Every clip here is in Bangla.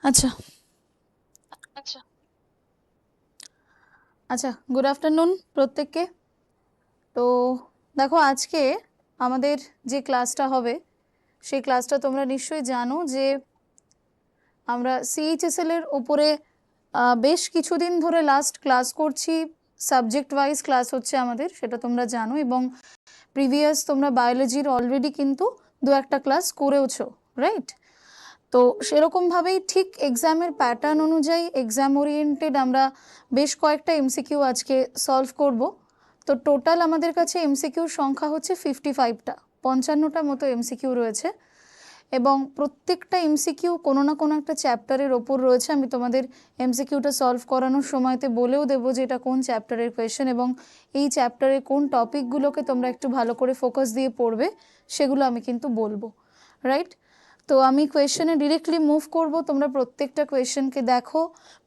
আচ্ছা আচ্ছা গুড আফটারনুন প্রত্যেককে। তো দেখো, আজকে আমাদের যে ক্লাসটা হবে সেই ক্লাসটা তোমরা নিশ্চয়ই জানো যে আমরা সিএইচএসএল এর উপরে বেশ কিছুদিন ধরে লাস্ট ক্লাস করছি। সাবজেক্ট ওয়াইজ ক্লাস হচ্ছে আমাদের, সেটা তোমরা জানো, এবং প্রিভিয়াস তোমরা বায়োলজির অলরেডি কিন্তু দু একটা ক্লাস করেওছো, রাইট? তো সেরকমভাবেই ঠিক এক্সামের প্যাটার্ন অনুযায়ী এক্সাম ওরিয়েন্টেড আমরা বেশ কয়েকটা এমসিকিউ আজকে সলভ করব। তো টোটাল আমাদের কাছে এমসিকিউর সংখ্যা হচ্ছে 55টা, 55টা মতো এমসিকিউ রয়েছে, এবং প্রত্যেকটা এমসিকিউ কোনো না কোনো একটা চ্যাপ্টারের ওপর রয়েছে। আমি তোমাদের এমসিকিউটা সলভ করানোর সময়তে বলেও দেবো যে এটা কোন চ্যাপ্টারের কোয়েশ্চেন, এবং এই চ্যাপ্টারের কোন টপিকগুলোকে তোমরা একটু ভালো করে ফোকাস দিয়ে পড়বে সেগুলো আমি কিন্তু বলবো, রাইট? তো আমি কোয়েশ্চেনে ডিরেক্টলি মুভ করব। তোমরা প্রত্যেকটা কোয়েশ্চেনকে দেখো,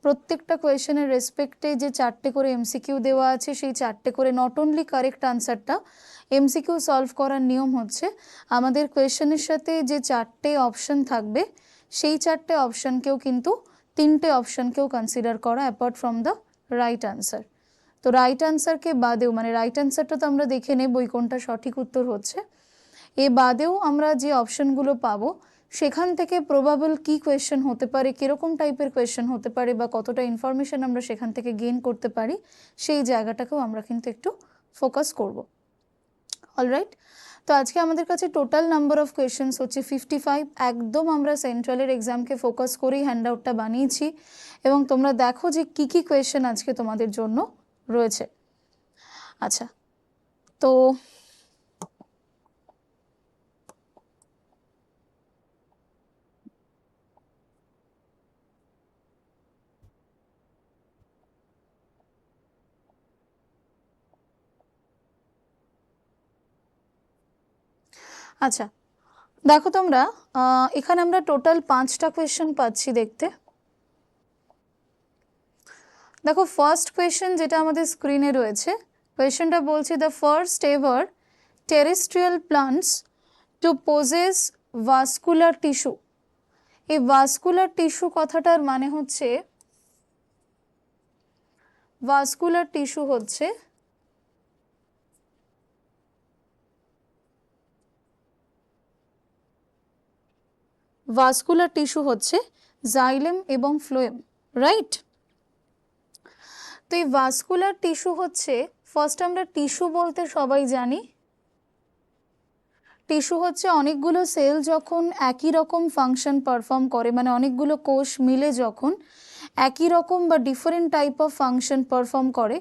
প্রত্যেকটা কোয়েশ্চেনের রেসপেক্টে যে 4টে করে এমসিকিউ দেওয়া আছে সেই 4টে করে নট অনলি কারেক্ট আনসারটা, এমসিকিউ সলভ করার নিয়ম হচ্ছে আমাদের কোয়েশ্চেনের সাথে যে 4টে অপশন থাকবে সেই 4টে অপশনকেও কিন্তু 3টে অপশনকেও কনসিডার করা apart from the right answer. তো রাইট আনসারকে বাদেও, মানে রাইট আনসারটা তো আমরা দেখে নেবই কোনটা সঠিক উত্তর হচ্ছে, এ বাদেও আমরা যে অপশনগুলো পাবো সেখান থেকে প্রবাবল কি কোয়েশ্চেন হতে পারে, কীরকম টাইপের কোয়েশ্চেন হতে পারে, বা কতটা ইনফরমেশন আমরা সেখান থেকে গেইন করতে পারি, সেই জায়গাটাকেও আমরা কিন্তু একটু ফোকাস করব। অলরাইট, তো আজকে আমাদের কাছে টোটাল নাম্বার অফ কোয়েশ্চেন্স হচ্ছে 55। একদম আমরা সেন্ট্রালের এক্সামকে ফোকাস করেই হ্যান্ড আউটটা বানিয়েছি, এবং তোমরা দেখো যে কী কী কোয়েশ্চেন আজকে তোমাদের জন্য রয়েছে। আচ্ছা, তো আচ্ছা দেখো তোমরা, এখানে আমরা টোটাল 5টা কোয়েশ্চেন পাচ্ছি দেখতে। দেখো, ফার্স্ট কোয়েশ্চেন যেটা আমাদের স্ক্রিনে রয়েছে, কোয়েশ্চেনটা বলছে the first ever terrestrial plants to possess vascular tissue. এই ভাস্কুলার টিস্যু কথাটার মানে হচ্ছে, ভাস্কুলার টিস্যু হচ্ছে জাইলেম এবং ফ্লোয়েম, রাইট? তো এই ভাস্কুলার টিস্যু হচ্ছে, ফার্স্ট আমরা টিস্যু বলতে সবাই জানি, টিস্যু হচ্ছে অনেকগুলো সেল যখন একই রকম ফাংশন পারফর্ম করে, মানে অনেকগুলো কোষ মিলে যখন একই রকম বা different type of function perform করে,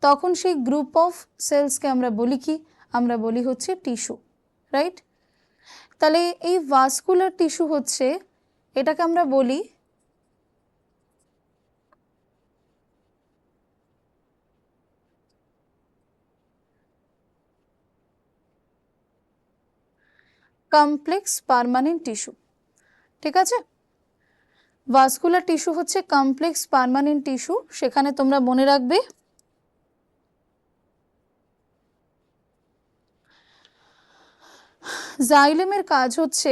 তখন সেই গ্রুপ অফ সেলসকে আমরা বলি কি? আমরা বলি হচ্ছে টিস্যু, রাইট? তাহলে এই ভাস্কুলার টিস্যু হচ্ছে, এটাকে আমরা বলি কমপ্লেক্স পার্মানেন্ট টিস্যু, ঠিক আছে? ভাস্কুলার টিস্যু হচ্ছে কমপ্লেক্স পার্মানেন্ট টিস্যু। সেখানে তোমরা মনে রাখবে জাইলেমের কাজ হচ্ছে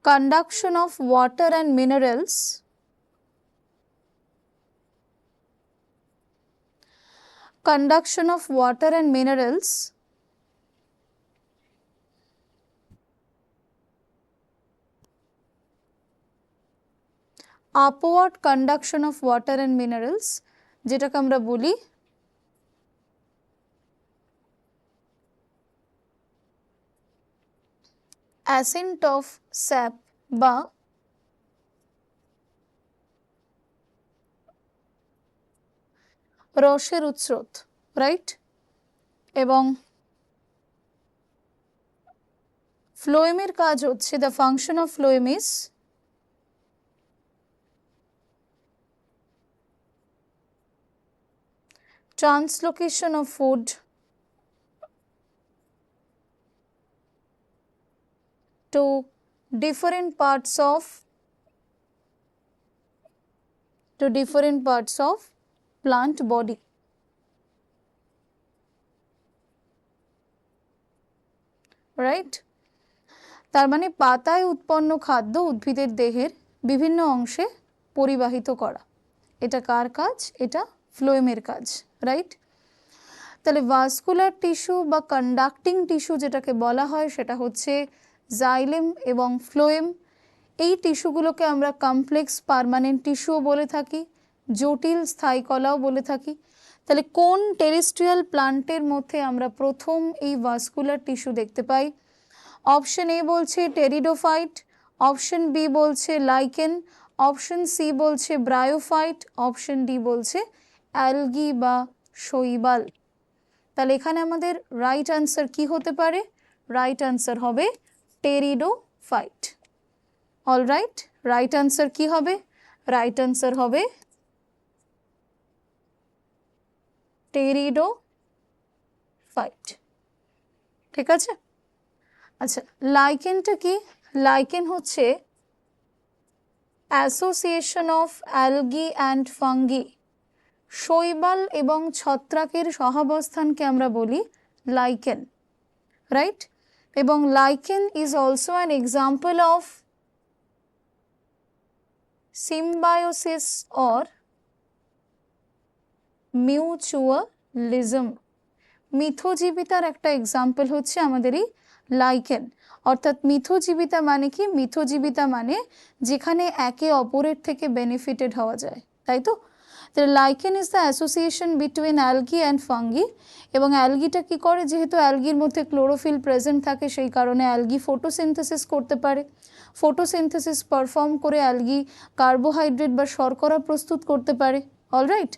conduction of water and minerals, conduction of water and minerals upward conduction of water and minerals, যেটাকে আমরা বলি ascent of sap বা রসের উৎস্রোত, রাইট? এবং ফ্লোয়েমের কাজ হচ্ছে, the function of phloem is translocation of food to different parts of plant body. Right? তার মানে পাতায় উৎপন্ন খাদ্য উদ্ভিদের দেহের বিভিন্ন অংশে পরিবাহিত করা। এটা কার কাজ? এটা ফ্লোয়েমের কাজ, রাইট? তাহলে ভাস্কুলার টিস্যু বা কন্ডাক্টিং টিস্যু যেটাকে বলা হয় সেটা হচ্ছে জাইলেম এবং ফ্লোয়েম। এই টিস্যুগুলোকে আমরা কমপ্লেক্স পার্মানেন্ট টিস্যুও বলে থাকি, জটিল স্থায়ী কলাও বলে থাকি। তাহলে কোন টেরেস্ট্রিয়াল প্লান্টের মধ্যে আমরা প্রথম এই ভাস্কুলার টিস্যু দেখতে পাই? অপশন এ বলছে টেরিডোফাইট, অপশন বি বলছে লাইকেন, অপশন সি বলছে ব্রায়োফাইট, অপশন ডি বলছে অ্যালগি বা শৈবাল। তাহলে এখানে আমাদের রাইট আনসার কি হতে পারে? রাইট আনসার হবে টেরিডোফাইট। অলরাইট, রাইট আনসার কি হবে? রাইট আনসার হবে টেরিডোফাইট। ঠিক আছে? আচ্ছা, লাইকেনটা কি? লাইকেন হচ্ছে association of algae and fungi. শৈবাল এবং ছত্রাকের সহাবস্থানকে আমরা বলি লাইকেন, রাইট? এবং lichen is also an example of symbiosis or mutualism. মিথজীবিতার একটা এক্সাম্পল হচ্ছে আমাদের এই লাইকেন। অর্থাৎ মিথজীবিতা মানে কি? মিথজীবিতা মানে যেখানে একে অপরের থেকে বেনিফিটেড হওয়া যায়, তাই তো? তাহলে lichen is the association between algae and fungi. এবং অ্যালগিটা কি করে? যেহেতু অ্যালগির মধ্যে ক্লোরোফিল প্রেজেন্ট থাকে সেই কারণে অ্যালগি ফটোসিনথেসিস করতে পারে। ফটোসিনথেসিস পারফর্ম করে অ্যালগি কার্বোহাইড্রেট বা শর্করা প্রস্তুত করতে পারে। অলরাইট?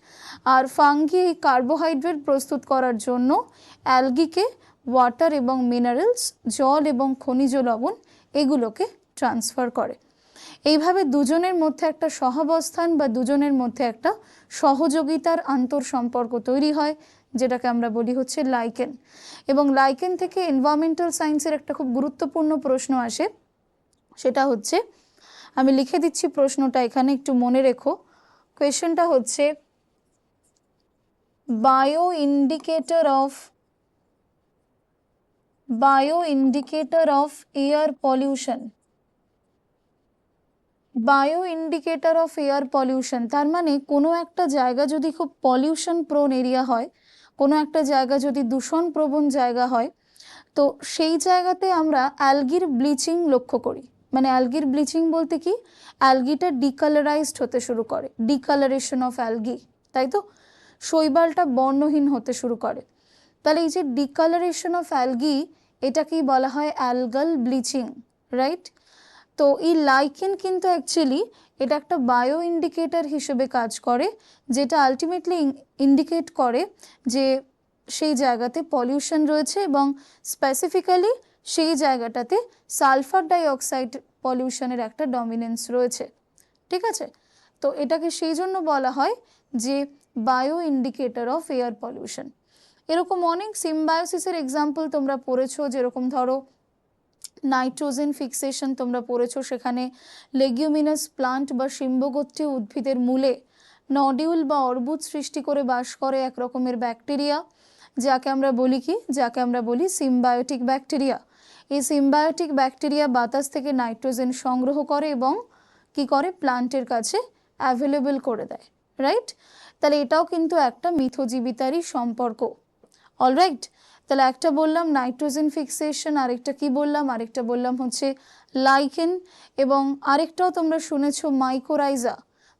আর ফাঙ্গি এই কার্বোহাইড্রেট প্রস্তুত করার জন্য অ্যালগিকে ওয়াটার এবং মিনারেলস, জল এবং খনিজ লবণ এগুলোকে ট্রান্সফার করে। এইভাবে দুজনের মধ্যে একটা সহাবস্থান বা দুজনের মধ্যে একটা সহযোগিতার আন্তঃসম্পর্ক তৈরি হয়, যেটাকে আমরা বলি হচ্ছে লাইকেন। এবং লাইকেন থেকে এনভায়রনমেন্টাল সায়েন্সের একটা খুব গুরুত্বপূর্ণ প্রশ্ন আসে, সেটা হচ্ছে, আমি লিখে দিচ্ছি প্রশ্নটা এখানে, একটু মনে রেখো। কোয়েশ্চেনটা হচ্ছে bio indicator of air pollution. Bio indicator of air pollution তার মানে কোনো একটা জায়গা যদি খুব পলিউশন প্রোন এরিয়া হয়, কোনো একটা জায়গা যদি দূষণ প্রবণ জায়গা হয়, তো সেই জায়গাতে আমরা অ্যালগির ব্লিচিং লক্ষ্য করি। মানে অ্যালগির ব্লিচিং বলতে কি? অ্যালগিটা ডিকালারাইজড হতে শুরু করে, ডিকালারেশন অফ অ্যালগি, তাই তো? শৈবালটা বর্ণহীন হতে শুরু করে। তাহলে এই যে ডিকালারেশন অফ অ্যালগি, এটাকেই বলা হয় অ্যালগাল ব্লিচিং, রাইট? তো এই লাইকেন কিন্তু অ্যাকচুয়ালি এটা একটা বায়ো ইন্ডিকেটর হিসেবে কাজ করে, যেটা আলটিমেটলি ইন্ডিকেট করে যে সেই জায়গাতে পলিউশন রয়েছে এবং স্পেসিফিক্যালি সেই জায়গাটাতে সালফার ডাইঅক্সাইড পলিউশনের একটা ডমিনেন্স রয়েছে। ঠিক আছে? তো এটাকে সেই জন্য বলা হয় যে bio indicator of air pollution. এরকম অনেক সিম্বায়োসিসের এক্সাম্পল তোমরা পড়েছো, যেরকম ধরো নাইট্রোজেন ফিক্সেশন তোমরা পড়েছো, সেখানে লেগিউমিনাস প্লান্ট বা শিম্বগোত্রীয় উদ্ভিদের মূলে নডিউল বা অর্বুদ সৃষ্টি করে বাস করে এক রকমের ব্যাকটেরিয়া, যাকে আমরা বলি কি? যাকে আমরা বলি সিম্বায়োটিক ব্যাকটেরিয়া। এই সিম্বায়োটিক ব্যাকটেরিয়া বাতাস থেকে নাইট্রোজেন সংগ্রহ করে এবং কি করে? প্লান্টের কাছে অ্যাভেলেবল করে দেয়, রাইট? তাহলে এটাও কিন্তু একটা মিথজীবিতারই সম্পর্ক। অলরাইট, তাহলে একটা বললাম নাইট্রোজেন ফিক্সেশন, আরেকটা কি বললাম? আরেকটা বললাম হচ্ছে লাইকেন, এবং আরেকটাও তোমরা শুনেছো মাইকোরাইজা।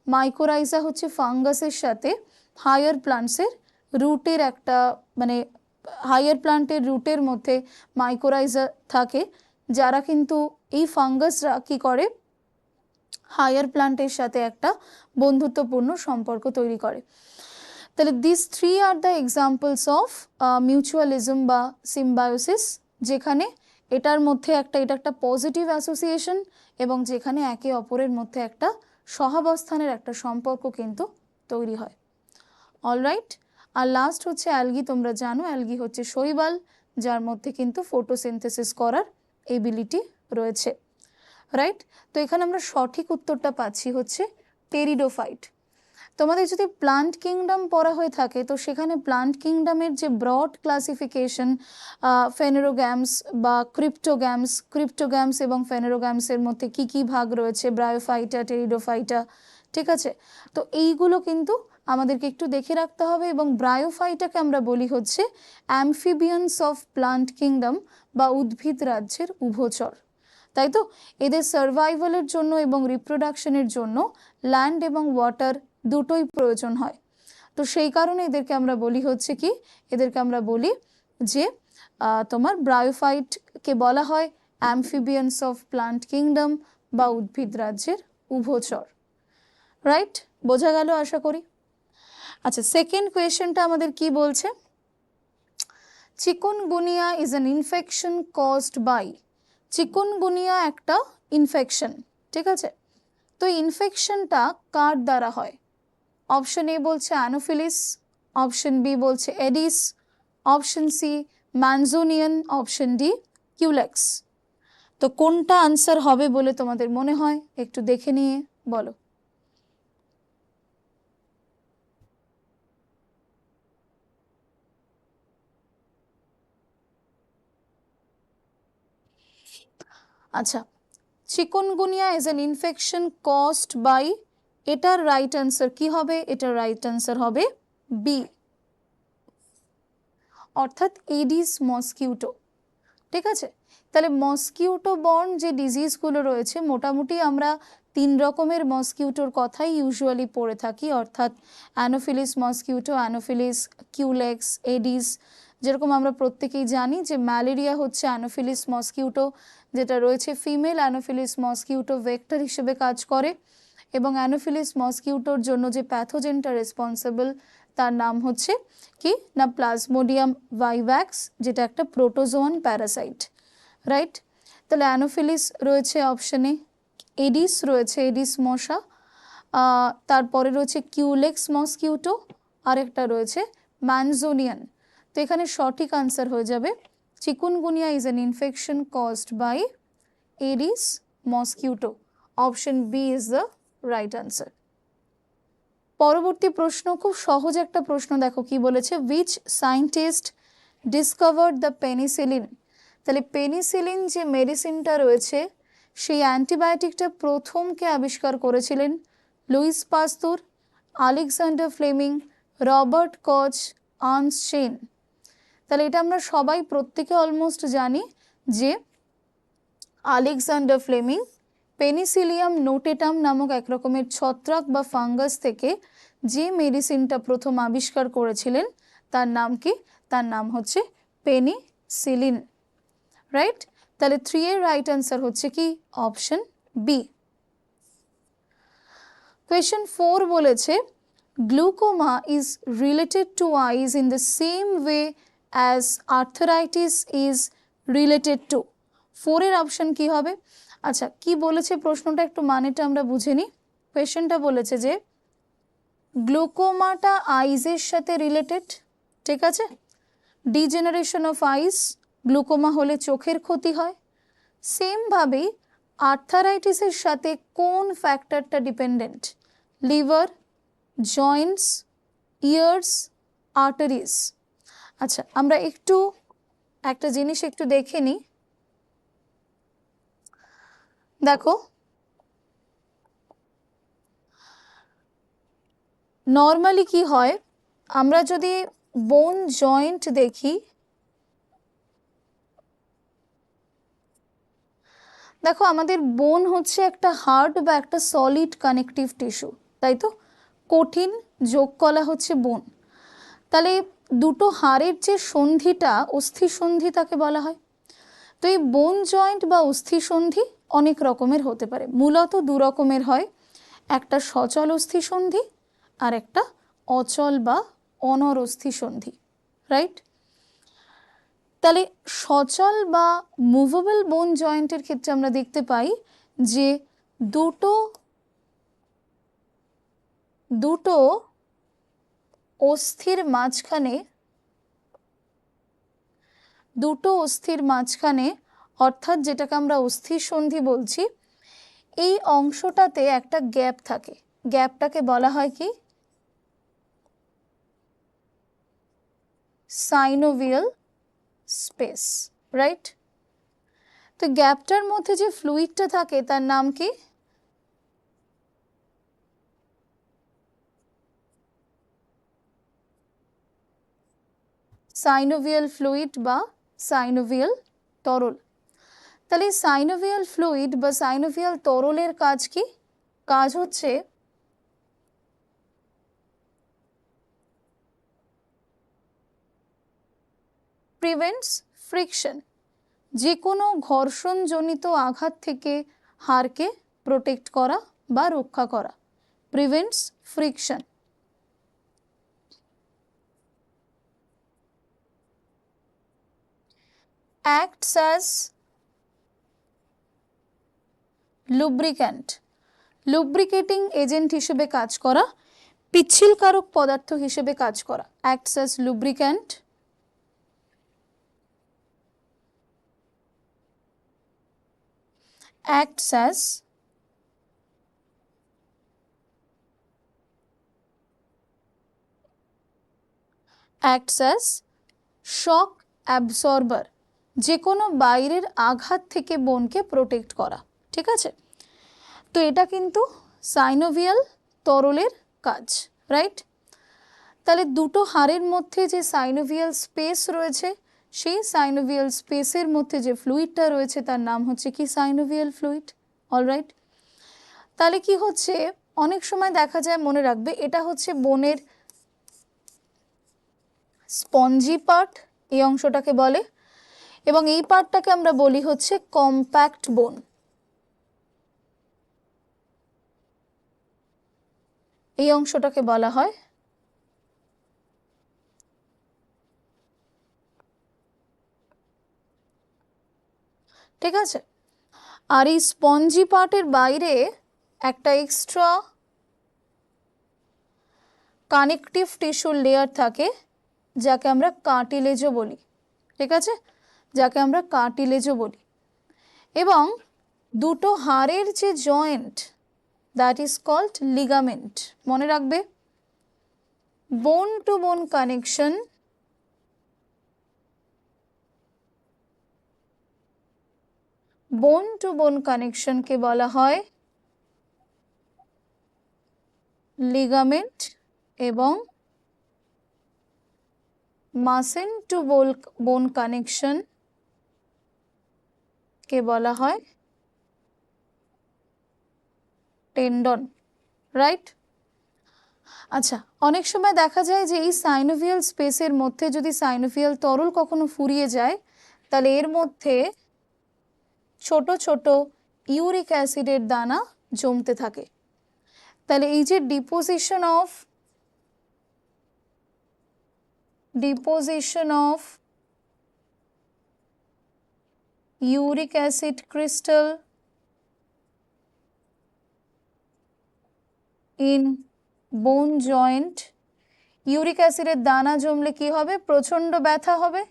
মাইকোরাইজা হচ্ছে ফাঙ্গাসের সাথে হায়ার প্লান্টসের রুটের একটা, মানে হায়ার প্লান্টের রুটের মধ্যে মাইকোরাইজা থাকে, যারা কিন্তু এই ফাঙ্গাসরা কি করে? হায়ার প্লান্টের সাথে একটা বন্ধুত্বপূর্ণ সম্পর্ক তৈরি করে। তাহলে this three are the examples of mutualism বা সিম্বায়োসিস, যেখানে এটার মধ্যে এটা একটা পজিটিভ অ্যাসোসিয়েশন এবং যেখানে একে অপরের মধ্যে একটা সহাবস্থানের একটা সম্পর্ক কিন্তু তৈরি হয়। অলরাইট, আর লাস্ট হচ্ছে অ্যালগি। তোমরা জানো অ্যালগি হচ্ছে শৈবাল, যার মধ্যে কিন্তু ফটোসিনথেসিস করার এবিলিটি রয়েছে, রাইট? তো এখানে আমরা সঠিক উত্তরটা পাচ্ছি হচ্ছে টেরিডোফাইট। তোমাদের যদি প্লান্ট কিংডম পড়া হয়ে থাকে তো সেখানে প্লান্ট কিংডমের যে ব্রড ক্লাসিফিকেশন, ফেনেরোগ্যামস বা ক্রিপ্টোগ্যামস এবং ফেনেরোগ্যামসের মধ্যে কি কি ভাগ রয়েছে, ব্রায়োফাইটা, টেরিডোফাইটা, ঠিক আছে। তো এইগুলো কিন্তু আমাদেরকে একটু দেখে রাখতে হবে। এবং ব্রায়োফাইটাকে আমরা বলি হচ্ছে অ্যামফিবিয়ানস অফ প্লান্ট কিংডম বা উদ্ভিদ রাজ্যের উভচর, তাই তো। এদের সার্ভাইভালের জন্য এবং রিপ্রোডাকশনের জন্য ল্যান্ড এবং ওয়াটার দুটোই প্রয়োজন হয়। তো সেই কারণে এদেরকে আমরা বলি হচ্ছে কি, এদেরকে আমরা বলি যে তোমার ব্রায়োফাইটকে বলা হয় অ্যামফিবিয়ানস অফ প্লান্ট কিংডম বা উদ্ভিদ রাজ্যের উভচর। রাইট, বোঝা গেল আশা করি। আচ্ছা, সেকেন্ড কোয়েশ্চেনটা আমাদের কি বলছে, chikungunya is an infection caused by. Chikungunya একটা ইনফেকশন, ঠিক আছে। তো ইনফেকশনটা কার দ্বারা হয়? অপশন এ বলছে অ্যানোফিলিস, অপশন বি বলছে Aedes, option C Mansonia, option D Culex. তো কোনটা আনসার হবে বলে তোমাদের মনে হয় একটু দেখে নিয়ে বলো। আচ্ছা, chikungunya is an infection caused by, এটার রাইট আনসার কি হবে? এটার রাইট আনসার হবে বি, অর্থাৎ এডিস মসকিউটো, ঠিক আছে। তাহলে মসকিউটো বর্ন যে ডিজিজগুলো রয়েছে, মোটামুটি আমরা 3 রকমের মসকিউটোর কথাই ইউজুয়ালি পড়ে থাকি, অর্থাৎ Anopheles mosquito, Anopheles Culex, Aedes. যেরকম আমরা প্রত্যেকেই জানি যে ম্যালেরিয়া হচ্ছে অ্যানোফিলিস মসকিউটো, যেটা রয়েছে ফিমেল অ্যানোফিলিস মসকিউটো ভেক্টর হিসেবে কাজ করে। এবং অ্যানোফিলিস মসকিউটোর জন্য যে প্যাথোজেনটা রেসপন্সিবল তার নাম হচ্ছে কি না প্লাজমোডিয়াম ভাইভ্যাক্স, যেটা একটা প্রোটোজোয়ান প্যারাসাইট। রাইট, তাহলে অ্যানোফিলিস রয়েছে অপশনে, এডিস রয়েছে এডিস মশা, তারপরে রয়েছে কিউলেক্স মসকিউটো, আরেকটা রয়েছে ম্যানজোনিয়ান। তো এখানে সঠিক আনসার হয়ে যাবে chikungunya is an infection caused by Aedes mosquito. Option B is the right answer. পরবর্তী প্রশ্ন খুব সহজ একটা প্রশ্ন, দেখো কি বলেছে, which scientist discovered the penicillin. তাহলে পেনিসিলিন যে মেডিসিনটা রয়েছে সেই অ্যান্টিবায়োটিকটা প্রথম কে আবিষ্কার করেছিলেন? Louis Pasteur, Alexander Fleming, Robert Koch, Ernst. তাহলে এটা আমরা সবাই প্রত্যেকে অলমোস্ট জানি যে আলেকজান্ডার ফ্লেমিং পেনিসিলিয়াম নোটেটাম নামক এক রকমের ছত্রাক বা ফাঙ্গাস থেকে যে মেডিসিনটা প্রথম আবিষ্কার করেছিলেন তার নাম কি? তার নাম হচ্ছে পেনিসিলিন। রাইট, তাহলে 3 এর রাইট আনসার হচ্ছে কি অপশন বি। কোয়েশ্চেন 4 বলেছে glaucoma is related to eyes in the same way as arthritis is related to. 4 এর অপশন কি হবে? আচ্ছা, কি বলেছে প্রশ্নটা একটু মানেটা আমরা বুঝে নিই। কোয়েশ্চেনটা বলেছে যে গ্লুকোমাটা আইজের সাথে রিলেটেড, ঠিক আছে। ডিজেনারেশন অফ আইস, গ্লুকোমা হলে চোখের ক্ষতি হয়। সেমভাবেই আর্থারাইটিসের সাথে কোন ফ্যাক্টরটা dependent? Liver, joints, ears, arteries. আচ্ছা, আমরা একটু একটা জিনিস একটু দেখে নিই। দেখো, নর্মালি কি হয়, আমরা যদি বোন জয়েন্ট দেখি, দেখো আমাদের বোন হচ্ছে একটা হার্ড বা একটা সলিড কানেকটিভ টিস্যু, তাই তো। কঠিন যোগকলা হচ্ছে বোন। তাহলে দুটো হাড়ের যে সন্ধিটা অস্থি সন্ধি তাকে বলা হয়। তো এই বোন জয়েন্ট বা অস্থি সন্ধি অনেক রকমের হতে পারে, মূলত 2 রকমের হয়, একটা সচল অস্থি সন্ধি আর একটা অচল বা অনর অস্থি সন্ধি। রাইট, তাহলে সচল বা মুভেবল বোন জয়েন্টের ক্ষেত্রে আমরা দেখতে পাই যে দুটো অস্থির মাঝখানে অর্থাৎ যেটাকে আমরা অস্থি সন্ধি বলছি, এই অংশটাতে একটা গ্যাপ থাকে। গ্যাপটাকে বলা হয় কি? Synovial space, right? তো গ্যাপটার মধ্যে যে ফ্লুইডটা থাকে তার নাম কি? সাইনোভিয়াল ফ্লুইড বা সাইনোভিয়াল তরল। তাহলে সাইনোভিয়াল ফ্লুইড বা সাইনোভিয়াল তরলের কাজ কি? কাজ হচ্ছে প্রিভেন্টস ফ্রিকশন, যে কোনো ঘর্ষণজনিত আঘাত থেকে হাড়কে প্রোটেক্ট করা বা রক্ষা করা, prevents friction. Acts as lubricant, lubricating agent হিসেবে কাজ করা, পিচ্ছিলকারক পদার্থ হিসেবে কাজ করা। Acts as lubricant, acts as shock absorber, যে কোনো বাইরের আঘাত থেকে বোনকে প্রোটেক্ট করা, ঠিক আছে? তো এটা কিন্তু সাইনোভিয়াল তরলের কাজ, রাইট? তাহলে দুটো হাড়ের মধ্যে যে সাইনোভিয়াল স্পেস রয়েছে, সেই সাইনোভিয়াল স্পেসের মধ্যে যে ফ্লুইডটা রয়েছে তার নাম হচ্ছে কি? Synovial fluid, alright? তাহলে কি হচ্ছে, অনেক সময় দেখা যায়, মনে রাখবে, এটা হচ্ছে বোনের স্পঞ্জি পার্ট, এই অংশটাকে বলে, এবং এই পার্টটাকে আমরা বলি হচ্ছে কম্প্যাক্ট বোন। এই অংশটাকে বলা হয় ঠিক আছে? আর এই স্পঞ্জি পার্টের বাইরে একটা এক্সট্রা কানেকটিভ টিস্যুর লেয়ার থাকে, যাকে আমরা কার্টিলেজও বলি, ঠিক আছে? যাকে আমরা কার্টিলেজও বলি। এবং দুটো হাড়ের যে joint, that is called ligament. মনে রাখবে, বোন টু বোন কানেকশন বোন টু বোন কানেকশনকে বলা হয় লিগামেন্ট, এবং মাসেল টু বোন কানেকশন কে বলা হয় টেন্ডন, রাইট? আচ্ছা, অনেক সময় দেখা যায় যে এই সাইনোভিয়াল স্পেসের মধ্যে যদি সাইনোভিয়াল তরল কখনো ফুরিয়ে যায়, তাহলে এর মধ্যে ছোট ছোট ইউরিক অ্যাসিডের দানা জমতে থাকে। তাহলে এই যে deposition of uric acid crystal in বোন জয়েন্ট, ইউরিক অ্যাসিডের দানা জমলে কি হবে? প্রচণ্ড ব্যথা হবে,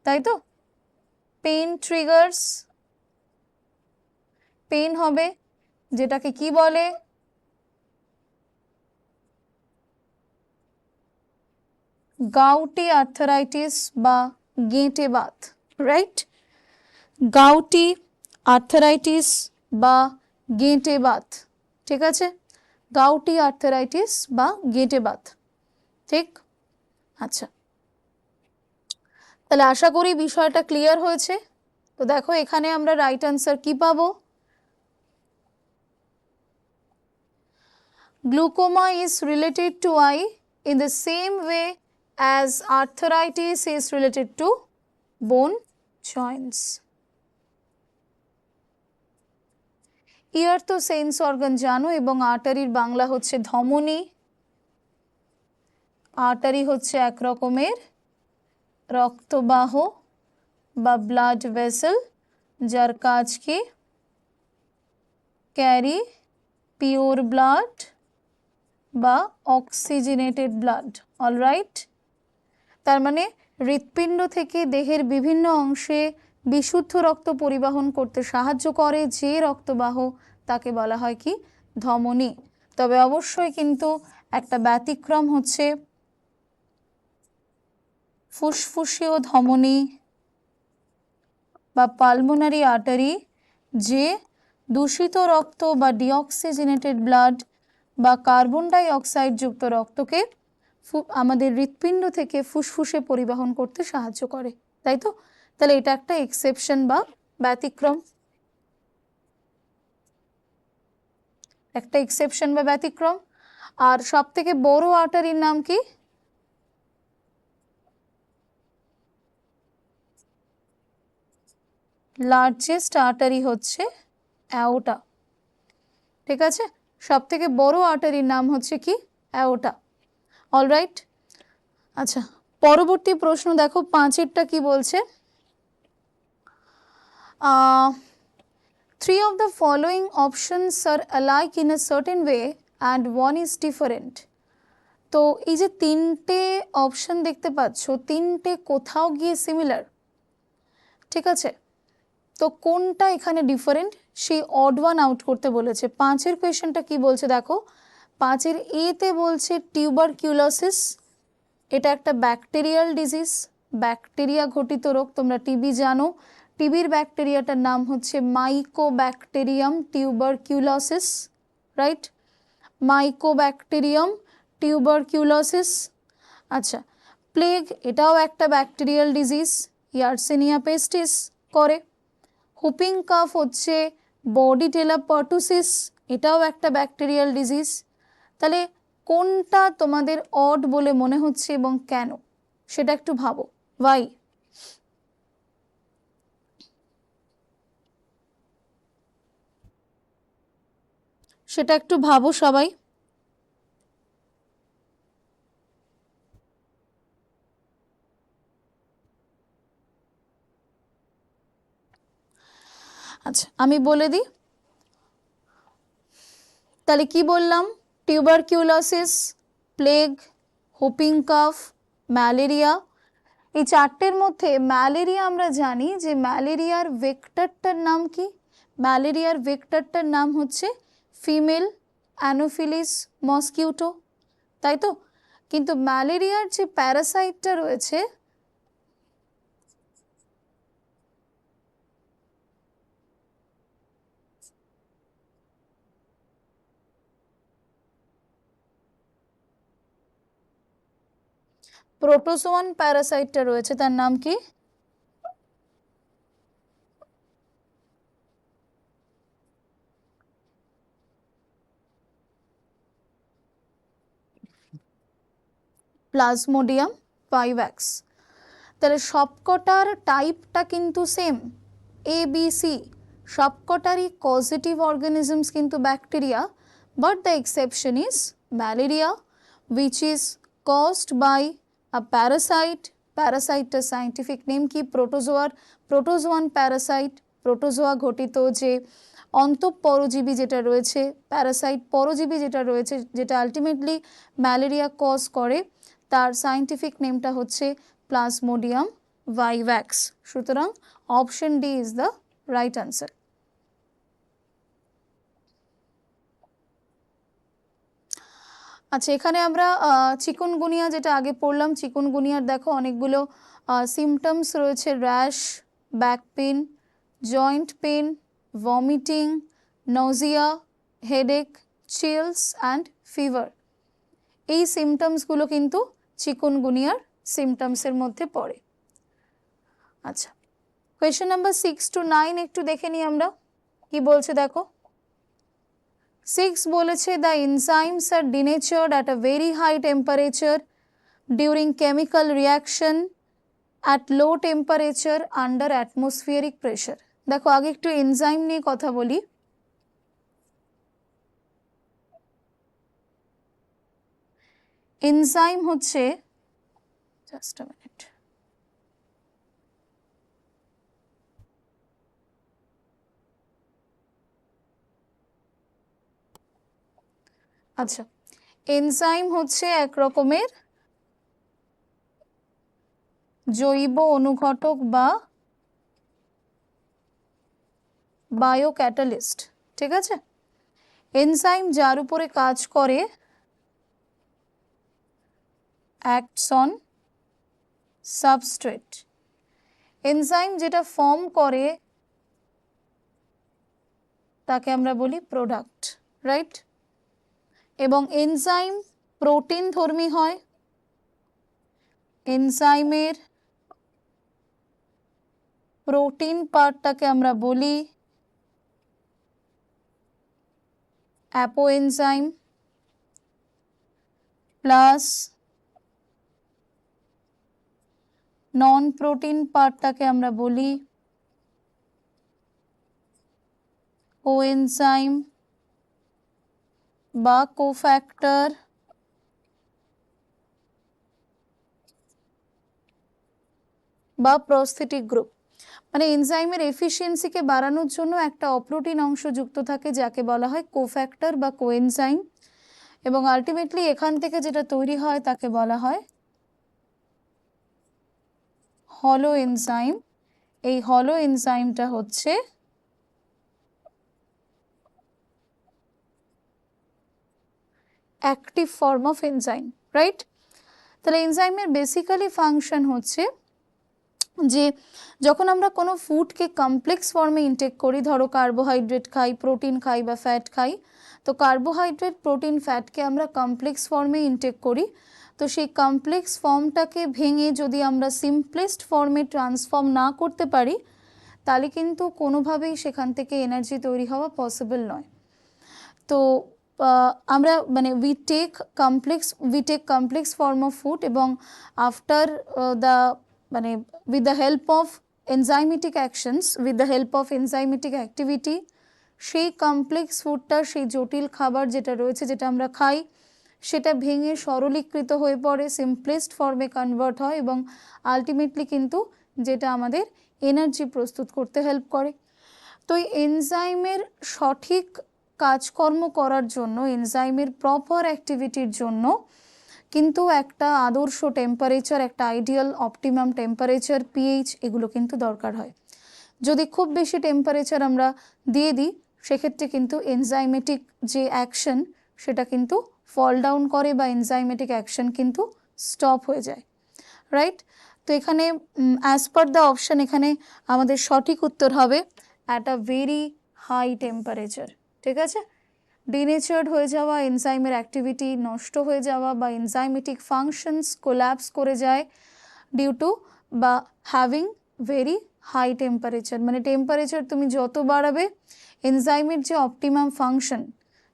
তাই তো? পেন ট্রিগার্স, পেন হবে, যেটাকে কি বলে? গাউটি আর্থারাইটিস বা গেঁটে বাত, রাইট? গাউটি আর্থারাইটিস বা গেঁটে বাত, ঠিক আছে? গাউটি আর্থারাইটিস বা গেঁটে বাত, ঠিক? আচ্ছা, তাহলে আশা করি বিষয়টা ক্লিয়ার হয়েছে। তো দেখো, এখানে আমরা রাইট অ্যান্সার কি পাবো? Glaucoma is related to eye in the same way as arthritis is related to bone joints. ইয়ার তো সেন্স অর্গান জানো, এবং আর্টারির বাংলা হচ্ছে ধমনী। আর্টারি হচ্ছে এক রকমের রক্তবাহ বা ব্লাড ভেসেল, যার কাজ কি? ক্যারি পিওর ব্লাড বা অক্সিজেনেটেড ব্লাড, অলরাইট? তার মানে হৃৎপিণ্ড থেকে দেহের বিভিন্ন অংশে বিশুদ্ধ রক্ত পরিবহন করতে সাহায্য করে যে রক্তবাহ, তাকে বলা হয় কি? ধমনী। তবে অবশ্যই কিন্তু একটা ব্যতিক্রম হচ্ছে ফুসফুসীয় ধমনী বা পালমোনারি আর্টারি যে দূষিত রক্ত বা ডিঅক্সিজেনেটেড ব্লাড বা কার্বন ডাই অক্সাইড যুক্ত রক্তকে আমাদের হৃৎপিণ্ড থেকে ফুসফুসে পরিবহন করতে সাহায্য করে, তাই তো? তাহলে এটা একটা এক্সেপশন বা ব্যতিক্রম, একটা এক্সেপশন বা ব্যতিক্রম। আর সব থেকে বড় আর্টারির নাম কি? লার্জেস্ট আর্টারি হচ্ছে অ্যাওর্টা, ঠিক আছে? সব থেকে বড় আর্টারির নাম হচ্ছে কি? অ্যাওর্টা। অলরাইট। আচ্ছা, পরবর্তী প্রশ্ন দেখো, 5এরটা কি বলছে? 3 of the following options are alike in a certain way and one is different. তো এই যে তিনটে অপশন দেখতে পাচ্ছ, তিনটে কোথাও গিয়ে সিমিলার, ঠিক আছে? তো কোনটা এখানে ডিফারেন্ট সেই অড ওয়ান আউট করতে বলেছে। 5এর কোয়েশ্চেনটা কি বলছে দেখো, 5এর এতে বলছে টিউবারকিউলোসিস, এটা একটা ব্যাকটেরিয়াল ডিজিজ, ব্যাকটেরিয়া ঘটিত রোগ। তোমরা টিবি জানো, টিবির ব্যাকটেরিয়াটার নাম হচ্ছে Mycobacterium tuberculosis, right? Mycobacterium tuberculosis. আচ্ছা, প্লেগ এটাও একটা ব্যাকটেরিয়াল ডিজিজ, ইয়ারসেনিয়া পেস্টিস করে। হুপিং কাফ হচ্ছে বডিটেলা পার্টুসিস, এটাও একটা ব্যাকটেরিয়াল ডিজিজ। তাহলে কোনটা তোমাদের অড বলে মনে হচ্ছে এবং কেন সেটা একটু ভাবো। ওয়াই? সেটা একটু ভাবো সবাই। আচ্ছা, আমি বলে দিই তাহলে কি বললাম, tuberculosis, plague, whooping calf, malaria. এই চারটের মধ্যে ম্যালেরিয়া আমরা জানি যে ম্যালেরিয়ার ভেক্টরটার নাম কি? ম্যালেরিয়ার ভেক্টরটার নাম হচ্ছে ফিমেল অ্যানোফিলিস মসকিউটো, তাই তো? কিন্তু ম্যালেরিয়ার যে প্যারাসাইটটা রয়েছে, প্রোটোজোয়ান প্যারাসাইটটা রয়েছে, তার নাম কি? Plasmodium vivax. তাহলে সবকটার টাইপটা কিন্তু সেম, এ বি সি, সবকটারই কজেটিভ অর্গানিজমস কিন্তু bacteria, but the exception is malaria which is caused by a parasite. প্যারাসাইটটার সাইন্টিফিক নেম কি? প্রোটোজোয়ার, প্রোটোজোয়ান প্যারাসাইট, প্রোটোজোয়া ঘটিত যে অন্তঃপরজীবী যেটা রয়েছে, প্যারাসাইট পরজীবী যেটা রয়েছে, যেটা আলটিমেটলি ম্যালেরিয়া কজ করে, তার সাইন্টিফিক নেমটা হচ্ছে প্লাজমোডিয়াম ভাইভ্যাক্স। সুতরাং option D is the right answer. আচ্ছা, এখানে আমরা চিকুনগুনিয়া যেটা আগে পড়লাম, চিকুনগুনিয়ার দেখো অনেকগুলো সিমটমস রয়েছে, rash, back pain, joint pain, vomiting, Nazia, headache, chills and fever. এই সিমটমসগুলো কিন্তু চিকুনগুনিয়ার সিমটমসের মধ্যে পড়ে। আচ্ছা, কোয়েশ্চেন নাম্বার 6 to 9 একটু দেখে নিই আমরা কি বলছে দেখো। 6 বলেছে the enzymes are denatured at a very high temperature during chemical reaction at low temperature under atmospheric pressure। দেখো আগে একটু এনজাইম নিয়ে কথা বলি। এনজাইম হচ্ছে, জাস্ট আ মিনিট, আচ্ছা, এনজাইম হচ্ছে এক রকমের জৈব অনুঘটক বা বায়োক্যাটালিস্ট, ঠিক আছে? এনজাইম যার উপরে কাজ করে acts on সাবস্ট্রেট। এনজাইম যেটা ফর্ম করে তাকে আমরা বলি প্রোডাক্ট, রাইট? এবং এনজাইম প্রোটিন ধর্মী হয়। এনজাইমের প্রোটিন পার্টটাকে আমরা বলি অ্যাপোএনজাইম, প্লাস নন প্রোটিন পার্টটাকে আমরা বলি কোএনজাইম বা কোফ্যাক্টর বা প্রস্থেটিক গ্রুপ। মানে এনজাইমের এফিসিয়েন্সিকে বাড়ানোর জন্য একটা অপ্রোটিন অংশ যুক্ত থাকে যাকে বলা হয় কোফ্যাক্টর বা কোএনজাইম, এবং আলটিমেটলি এখান থেকে যেটা তৈরি হয় তাকে বলা হয় হলো এনজাইম। এই হলো এনজাইমটা হচ্ছে active form of enzyme, right? তাহলে এনজাইমের বেসিক্যালি ফাংশন হচ্ছে যে যখন আমরা কোনো ফুডকে কমপ্লেক্স ফর্মে ইনটেক করি, ধরো কার্বোহাইড্রেট খাই, প্রোটিন খাই বা ফ্যাট খাই, তো কার্বোহাইড্রেট প্রোটিন ফ্যাটকে আমরা কমপ্লেক্স ফর্মে ইনটেক করি। তো সেই কমপ্লেক্স ফর্মটাকে ভেঙে যদি আমরা সিম্পলেস্ট ফর্মে ট্রান্সফর্ম না করতে পারি তাহলে কিন্তু কোনোভাবেই সেখান থেকে এনার্জি তৈরি হওয়া পসিবল নয়। তো আমরা মানে we take complex form of food, এবং আফটার দ্য মানে with the help of enzymatic actions, with the help of enzymatic activity, সেই কমপ্লেক্স ফুডটা, সেই জটিল খাবার যেটা রয়েছে যেটা আমরা খাই, সেটা ভেঙে সরলীকৃত হয়ে পড়ে, সিম্পলেস্ট ফর্মে কনভার্ট হয়, এবং আলটিমেটলি কিন্তু যেটা আমাদের এনার্জি প্রস্তুত করতে হেল্প করে। তো এই এনজাইমের সঠিক কাজকর্ম করার জন্য, এনজাইমের প্রপার অ্যাক্টিভিটির জন্য কিন্তু একটা আদর্শ টেম্পারেচার, একটা আইডিয়াল অপটিমাম টেম্পারেচার, পিএইচ, এগুলো কিন্তু দরকার হয়। যদি খুব বেশি টেম্পারেচার আমরা দিয়ে দিই সেক্ষেত্রে কিন্তু এনজাইমেটিক যে অ্যাকশন সেটা কিন্তু ফল ডাউন করে বা এনজাইমেটিক অ্যাকশন কিন্তু স্টপ হয়ে যায়, রাইট? তো এখানে অ্যাজ পার দ্য অপশন এখানে আমাদের সঠিক উত্তর হবে at a very high temperature. ঠিক আছে? ডিনেচার্ড হয়ে যাওয়া, এনজাইমের অ্যাক্টিভিটি নষ্ট হয়ে যাওয়া বা এনজাইমেটিক ফাংশনস কোল্যাপস করে যায় ডিউ টু বা হ্যাভিং ভেরি হাই টেম্পারেচার। মানে টেম্পারেচার তুমি যত বাড়াবে এনজাইমের যে অপটিমাম ফাংশন,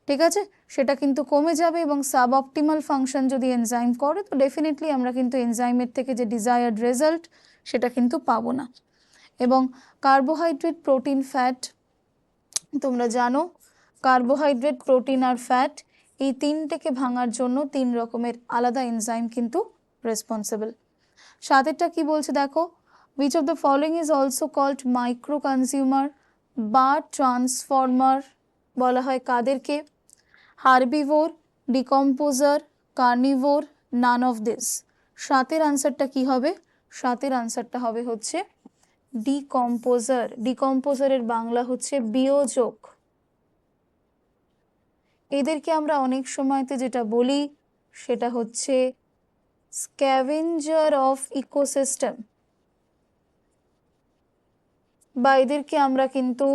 ঠিক আছে, সেটা কিন্তু কমে যাবে, এবং সাব অপটিমাল ফাংশন যদি এনজাইম করে তো ডেফিনেটলি আমরা কিন্তু এনজাইমের থেকে যে ডিজায়ার্ড রেজাল্ট সেটা কিন্তু পাবো না। এবং কার্বোহাইড্রেট, প্রোটিন, ফ্যাট, তোমরা জানো কার্বোহাইড্রেট, প্রোটিন আর ফ্যাট এই তিনটেকে ভাঙার জন্য তিন রকমের আলাদা এনজাইম কিন্তু রেসপন্সিবল। সাতেরটা কি বলছে দেখো, which of the following is also called micro consumer বা ট্রান্সফর্মার বলা হয় কাদেরকে? হার্বিভোর, decomposer, carnivore, none of this. সাতের আনসারটা কি হবে? সাতের আনসারটা হবে হচ্ছে ডিকম্পোজার। ডিকম্পোজারের বাংলা হচ্ছে বিয়োজক। এদেরকে আমরা অনেক সময়তে যেটা বলি সেটা হচ্ছে স্ক্যাভেঞ্জার অফ ইকোসিস্টেম, বা এদেরকে আমরা কিন্তু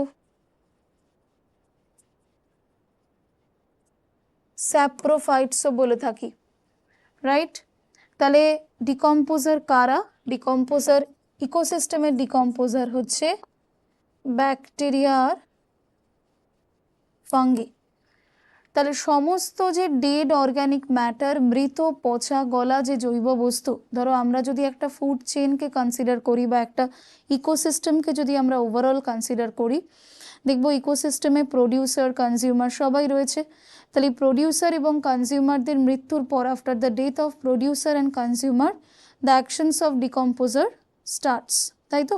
স্যাপ্রোফাইটসও বলে থাকি, রাইট? তাহলে ডিকম্পোজার কারা? ডিকম্পোজার, ইকোসিস্টেমের ডিকম্পোজার হচ্ছে ব্যাকটেরিয়া আর ফাঙ্গি। তাহলে সমস্ত যে ডেড অর্গ্যানিক ম্যাটার, মৃত পচা গলা যে জৈব বস্তু, ধরো আমরা যদি একটা ফুড চেনকে কনসিডার করি বা একটা ইকোসিস্টেমকে যদি আমরা ওভারঅল কনসিডার করি, দেখবো ইকোসিস্টেমে প্রডিউসার, কনজিউমার সবাই রয়েছে। তাহলে প্রডিউসার এবং কনজিউমারদের মৃত্যুর পর, after the death of producer and consumer, the actions of decomposer starts, তাই তো?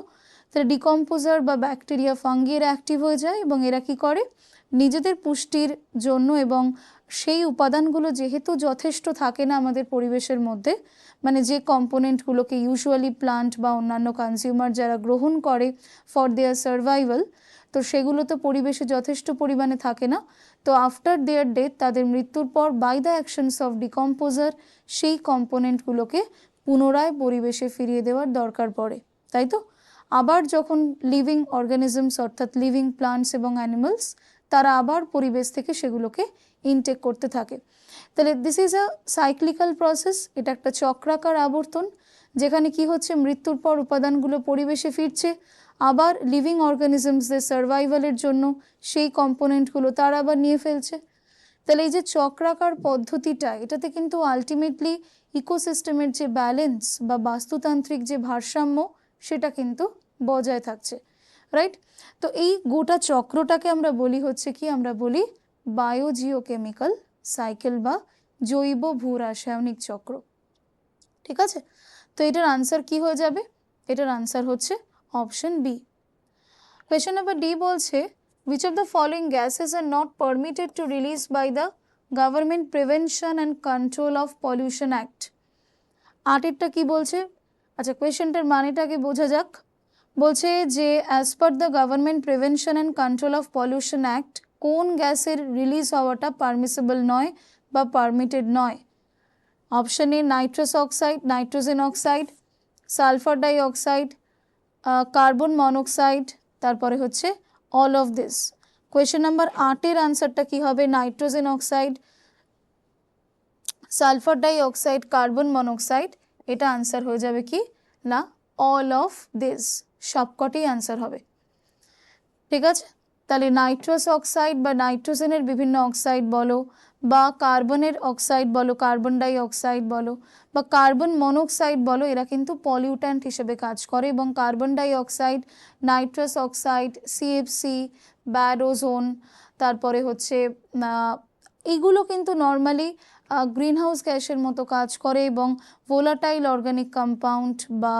তাহলে ডিকম্পোজার বা ব্যাকটেরিয়া, ফাঙ্গি এরা অ্যাক্টিভ হয়ে যায়, এবং এরা কী করে নিজেদের পুষ্টির জন্য, এবং সেই উপাদানগুলো যেহেতু যথেষ্ট থাকে না আমাদের পরিবেশের মধ্যে, মানে যে কম্পোনেন্টগুলোকে ইউজুয়ালি প্লান্ট বা অন্যান্য কনজিউমার যারা গ্রহণ করে ফর দেয়ার সার্ভাইভাল, তো সেগুলো তো পরিবেশে যথেষ্ট পরিমাণে থাকে না। তো আফটার দেয়ার ডেথ, তাদের মৃত্যুর পর, by the actions of decomposer সেই কম্পোনেন্টগুলোকে পুনরায় পরিবেশে ফিরিয়ে দেওয়ার দরকার পড়ে, তাই তো? আবার যখন লিভিং অর্গানিজমস অর্থাৎ লিভিং প্লান্টস এবং অ্যানিমালস তারা আবার পরিবেশ থেকে সেগুলোকে ইনটেক করতে থাকে। তাহলে this is a cyclical process, এটা একটা চক্রাকার আবর্তন, যেখানে কি হচ্ছে, মৃত্যুর পর উপাদানগুলো পরিবেশে ফিরছে, আবার লিভিং অর্গানিজমসদের সার্ভাইভালের জন্য সেই কম্পোনেন্টগুলো তারা আবার নিয়ে ফেলছে। তাহলে এই যে চক্রাকার পদ্ধতিটা, এটাতে কিন্তু আলটিমেটলি ইকোসিস্টেমের যে ব্যালেন্স বা বাস্তুতান্ত্রিক যে ভারসাম্য সেটা কিন্তু বজায় থাকছে, রাইট? তো এই গোটা চক্রটাকে আমরা বলি হচ্ছে কি, আমরা বলি বায়োজিওকেমিক্যাল সাইকেল বা জৈব ভূরাসায়নিক চক্র, ঠিক আছে? তো এটার আনসার কি হয়ে যাবে? এটার আনসার হচ্ছে option B. Question number D বলছে, which of the following gases are not permitted to release by the Government Prevention and Control of Pollution Act? আটেরটা কি বলছে? আচ্ছা, কোয়েশ্চেনটার মানেটাকে বোঝা যাক। বলছে যে as per the government prevention and control of pollution act কোন গ্যাসের রিলিজ হওয়াটা পারমিসেবল নয় বা পারমিটেড নয়? Option A nitrous oxide, nitrogen oxide, sulphur dioxide, carbon monoxide, তারপরে হচ্ছে all of this. Question number আটের আনসারটা কি হবে? Nitrogen oxide, sulphur dioxide, carbon monoxide, এটা আনসার হয়ে যাবে কি না অল অফ দিস, সবকটি আনসার হবে, ঠিক আছে? তাহলে নাইট্রাস অক্সাইড বা নাইট্রোজেনের বিভিন্ন অক্সাইড বলো বা কার্বনের অক্সাইড বলো, কার্বন ডাই অক্সাইড বলো বা কার্বন মনোক্সাইড বলো, এরা কিন্তু পলিউট্যান্ট হিসেবে কাজ করে এবং carbon die oxide, nitrous oxide, CFC, bad ozone, তারপরে হচ্ছে এইগুলো কিন্তু নর্মালি গ্রিনহাউস গ্যাসের মতো কাজ করে এবং ভোলাটাইল অর্গানিক কম্পাউন্ড বা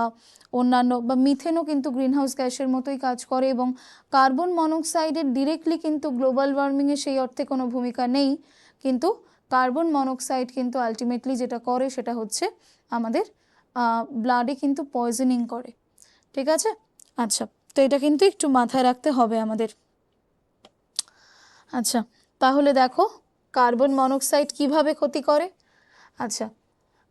অন্যান্য বা মিথেনও কিন্তু গ্রিনহাউস গ্যাসের মতোই কাজ করে এবং কার্বন মনোক্সাইডের ডিরেক্টলি কিন্তু গ্লোবাল ওয়ার্মিংয়ে সেই অর্থে কোনো ভূমিকা নেই, কিন্তু কার্বন মনোক্সাইড কিন্তু আলটিমেটলি যেটা করে সেটা হচ্ছে আমাদের ব্লাডে কিন্তু পয়জনিং করে, ঠিক আছে? আচ্ছা, তো এটা কিন্তু একটু মাথায় রাখতে হবে আমাদের। আচ্ছা, তাহলে দেখো কার্বন মনোক্সাইড কিভাবে ক্ষতি করে। আচ্ছা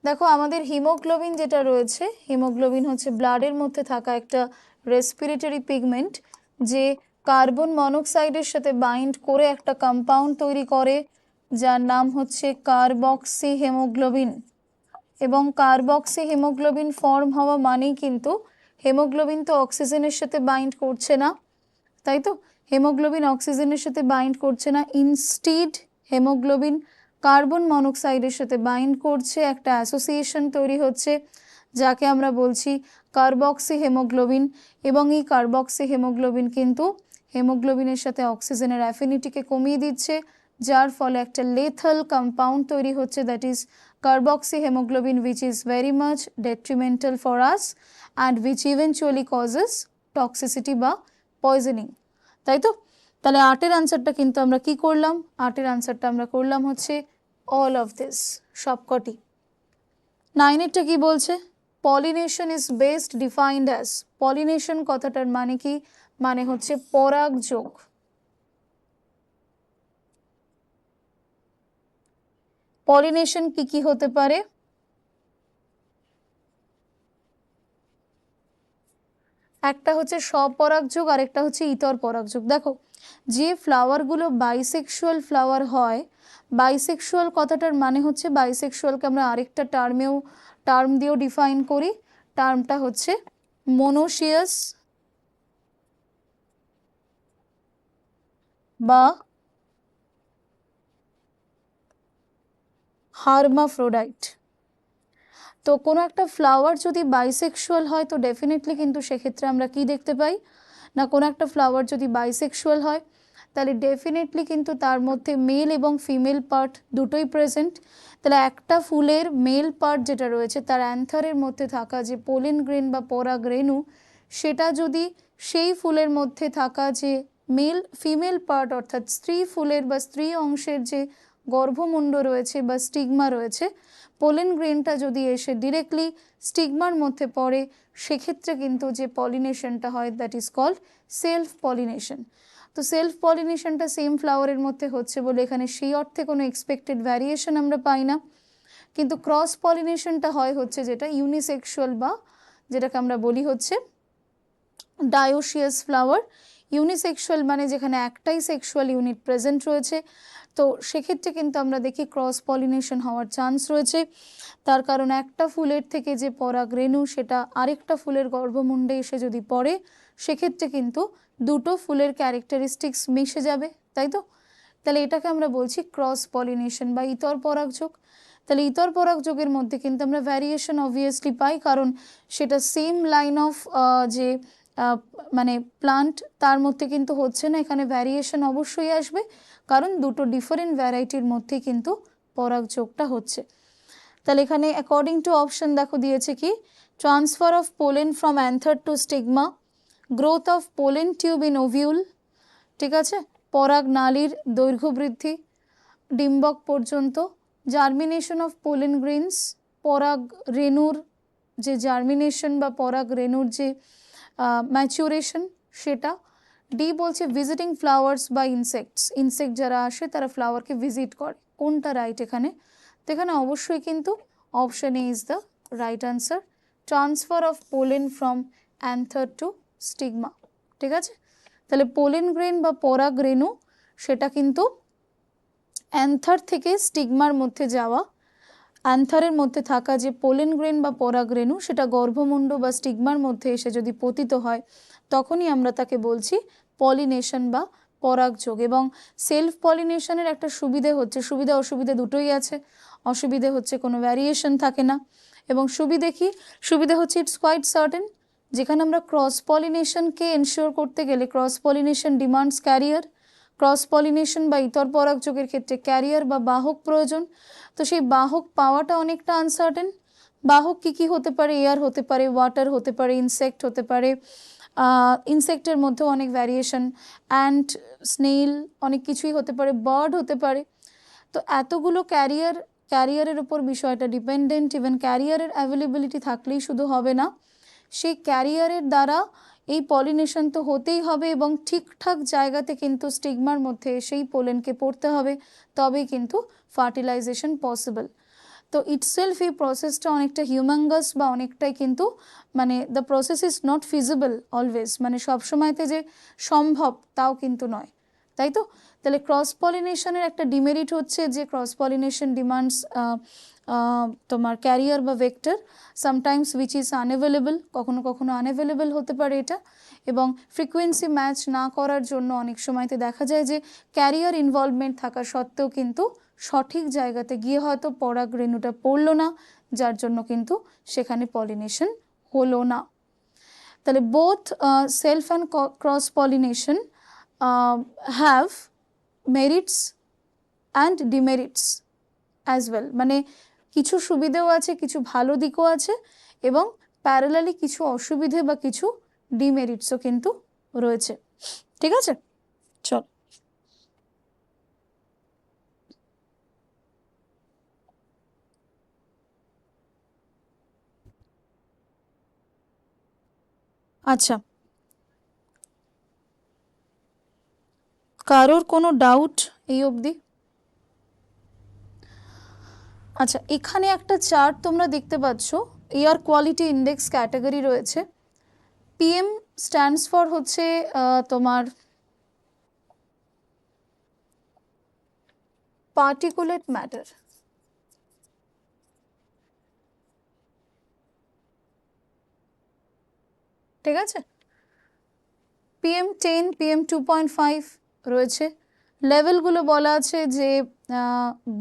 দেখো, আমাদের হিমোগ্লোবিন যেটা রয়েছে, হিমোগ্লোবিন হচ্ছে ব্লাডের মধ্যে থাকা একটা রেসপিরেটরি পিগমেন্ট, যে কার্বন মনোক্সাইডের সাথে বাইন্ড করে একটা কম্পাউন্ড তৈরি করে যার নাম হচ্ছে কার্বক্সি হিমোগ্লোবিন। এবং কার্বক্সি হিমোগ্লোবিন ফর্ম হওয়া মানেই কিন্তু হেমোগ্লোবিন তো অক্সিজেনের সাথে বাইন্ড করছে না, তাই তো? হেমোগ্লোবিন অক্সিজেনের সাথে বাইন্ড করছে না, ইনস্টিড হেমোগ্লোবিন কার্বন মনোক্সাইডের সাথে বাইন্ড করছে, একটা অ্যাসোসিয়েশন তৈরি হচ্ছে যাকে আমরা বলছি কার্বক্সি হেমোগ্লোবিন। এবং এই কার্বক্সি হেমোগ্লোবিন কিন্তু হেমোগ্লোবিনের সাথে অক্সিজেনের অ্যাফিনিটিকে কমিয়ে দিচ্ছে, যার ফলে একটা লেথাল কম্পাউন্ড তৈরি হচ্ছে, that is carboxy haemoglobin, which is very much detrimental for us and which eventually causes toxicity বা পয়জনিং, তাই তো? তাহলে আটের আনসারটা কিন্তু আমরা কি করলাম? আটের আনসারটা আমরা করলাম হচ্ছে অল অফ দিস, সবকটি। নাইনেরটা কি বলছে? Pollination is best defined as, pollination কথাটার মানে কি? মানে হচ্ছে পরাগযোগ। পলিনেশন কি কি হতে পারে? একটা হচ্ছে স্বপরাগযোগ আর একটা হচ্ছে ইতর পরাগযোগ। দেখো, যে ফ্লাওয়ারগুলো বাইসেক্সুয়াল ফ্লাওয়ার হয়, বাইসেক্সুয়াল কথাটার মানে হচ্ছে, বাইসেক্সুয়ালকে আমরা আরেকটা টার্ম দিয়েও ডিফাইন করি, টার্মটা হচ্ছে মোনোসিয়াস বা হার্মাফ্রোডাইট। তো কোনো একটা ফ্লাওয়ার যদি বাইসেক্সুয়াল হয় তো ডেফিনেটলি কিন্তু সেক্ষেত্রে আমরা কি দেখতে পাই না, কোনো একটা ফ্লাওয়ার যদি বাইসেক্সুয়াল হয় তাহলে ডেফিনেটলি কিন্তু তার মধ্যে মেল এবং ফিমেল পার্ট দুটোই প্রেজেন্ট। তাহলে একটা ফুলের মেল পার্ট যেটা রয়েছে তার অ্যান্থারের মধ্যে থাকা যে পোলেন গ্রেন বা পরাগরেণু, সেটা যদি সেই ফুলের মধ্যে থাকা যে মেল ফিমেল পার্ট অর্থাৎ স্ত্রী ফুলের বা স্ত্রী অংশের যে গর্ভমুণ্ড রয়েছে বা স্টিগমা রয়েছে, পোলেন গ্রেনটা যদি এসে ডিরেক্টলি স্টিগমার মধ্যে পড়ে, সেক্ষেত্রে কিন্তু যে পলিনেশনটা হয় that is called self pollination. তো সেলফ পলিনেশনটা সেম ফ্লাওয়ারের মধ্যে হচ্ছে বলে এখানে সেই অর্থে কোনো এক্সপেক্টেড ভ্যারিয়েশন আমরা পাই না। কিন্তু ক্রস পলিনেশনটা হয় হচ্ছে যেটা ইউনিসেক্সুয়াল বা যেটাকে আমরা বলি হচ্ছে ডায়োসিয়াস ফ্লাওয়ার। ইউনিসেক্সুয়াল মানে যেখানে একটাই সেক্সুয়াল ইউনিট প্রেজেন্ট রয়েছে, তো সেক্ষেত্রে কিন্তু আমরা দেখি ক্রস পলিনেশন হওয়ার চান্স রয়েছে। তার কারণ একটা ফুলের থেকে যে পরাগ রেণু সেটা আরেকটা ফুলের গর্ভমুণ্ডে এসে যদি পড়ে, সেক্ষেত্রে কিন্তু দুটো ফুলের ক্যারেক্টারিস্টিক্স মিশে যাবে, তাই তো? তাহলে এটাকে আমরা বলছি ক্রস পলিনেশন বা ইতর পরাগযোগ। তাহলে ইতর পরাগযোগের মধ্যে কিন্তু আমরা ভ্যারিয়েশন অবভিয়াসলি পাই, কারণ সেটা সেম লাইন অফ যে মানে প্লান্ট তার মধ্যে কিন্তু হচ্ছে না, এখানে ভ্যারিয়েশন অবশ্যই আসবে, কারণ দুটো ডিফারেন্ট ভ্যারাইটির মধ্যে কিন্তু পরাগযোগটা হচ্ছে। তাহলে এখানে অ্যাকর্ডিং টু অপশন দেখো দিয়েছে কি, transfer of pollen from anther to stigma, growth of pollen tube in ovule, ঠিক আছে, পরাগ নালীর দৈর্ঘ্য বৃদ্ধি ডিম্বক পর্যন্ত, জার্মিনেশন অফ পোলেন গ্রেনস, পরাগ রেণুর যে জার্মিনেশন বা পরাগ রেণুর যে ম্যাচুরেশন সেটা। ডি বলছে ভিজিটিং ফ্লাওয়ার্স বা ইনসেক্টস, ইনসেক্ট যারা আসে তারা ফ্লাওয়ারকে ভিজিট করে, কোনটা রাইট এখানে? তো এখানে অবশ্যই কিন্তু option A is the right answer, transfer of pollen from anther to stigma, ঠিক আছে। তাহলে পোলেন গ্রেন বা পরাগ রেণু সেটা কিন্তু অ্যান্থার থেকে স্টিগমার মধ্যে যাওয়া, অ্যান্থারের মধ্যে থাকা যে পোলেন গ্রেন বা পরাগ রেণু সেটা গর্ভমুণ্ড বা স্টিগমার মধ্যে এসে যদি পতিত হয়, তখনই আমরা তাকে বলছি পলিনেশন বা পরাগযোগ। এবং সেলফ পলিনেশনের একটা সুবিধে হচ্ছে, সুবিধা অসুবিধে দুটোই আছে। অসুবিধে হচ্ছে কোনো ভ্যারিয়েশন থাকে না, এবং সুবিধে কি? সুবিধা হচ্ছে ইটস কোয়াইট সার্টেন। যেখানে আমরা ক্রস পলিনেশনকে এনশিওর করতে গেলে cross pollination demands career, cross pollination বা ইতর পরাগযোগের ক্ষেত্রে ক্যারিয়ার বা বাহক প্রয়োজন। তো সেই বাহক পাওয়াটা অনেকটা আনসার্টেন। বাহক কি হতে পারে? এয়ার হতে পারে, ওয়াটার হতে পারে, ইনসেক্ট হতে পারে, ইনসেক্টের মধ্যেও অনেক ভ্যারিয়েশন, অ্যান্ট, স্নেইল, অনেক কিছুই হতে পারে, বার্ড হতে পারে। তো এতগুলো ক্যারিয়ারের উপর বিষয়টা ডিপেন্ডেন্ট। ইভেন ক্যারিয়ারের অ্যাভেলেবিলিটি থাকলেই শুধু হবে না, সেই ক্যারিয়ারের দ্বারা এই পলিনেশন তো হতেই হবে, এবং ঠিকঠাক জায়গাতে কিন্তু স্টিগমার মধ্যে সেই পোলেনকে পড়তে হবে, তবেই কিন্তু ফার্টিলাইজেশন পসিবল। তো ইটসেলফ এই প্রসেসটা অনেকটা হিউম্যাঙ্গাস বা অনেকটাই কিন্তু মানে the process is not feasible always, মানে সবসময়তে যে সম্ভব তাও কিন্তু নয়, তাই তো? তাহলে ক্রস পলিনেশনের একটা ডিমেরিট হচ্ছে যে ক্রস পলিনেশন ডিমান্ডস তোমার ক্যারিয়ার বা vector, sometimes which is unavailable, কখনো কখনো আনঅ্যাভেলেবল হতে পারে এটা। এবং ফ্রিকোয়েন্সি ম্যাচ না করার জন্য অনেক সময়তে দেখা যায় যে ক্যারিয়ার ইনভলভমেন্ট থাকা সত্ত্বেও কিন্তু সঠিক জায়গাতে গিয়ে হয়তো পরাগ রেণুটা পড়লো না, যার জন্য কিন্তু সেখানে পলিনেশন হলো না। তাহলে both self and cross pollination have merits and demerits as well, মানে কিছু সুবিধেও আছে, কিছু ভালো দিকও আছে, এবং প্যারালালি কিছু অসুবিধে বা কিছু ডিমেরিটসও কিন্তু রয়েছে, ঠিক আছে। চল, আচ্ছা, কারোর কোনো ডাউট এই অবধি? আচ্ছা, এখানে একটা চার্ট তোমরা দেখতে পাচ্ছ, এয়ার কোয়ালিটি ইন্ডেক্স ক্যাটাগরি রয়েছে। পিএম স্ট্যান্ডস ফর হচ্ছে তোমার পার্টিকুলেট ম্যাটার, ঠিক আছে। পিএম 10, পিএম 2.5 রয়েছে। লেভেলগুলো বলা আছে যে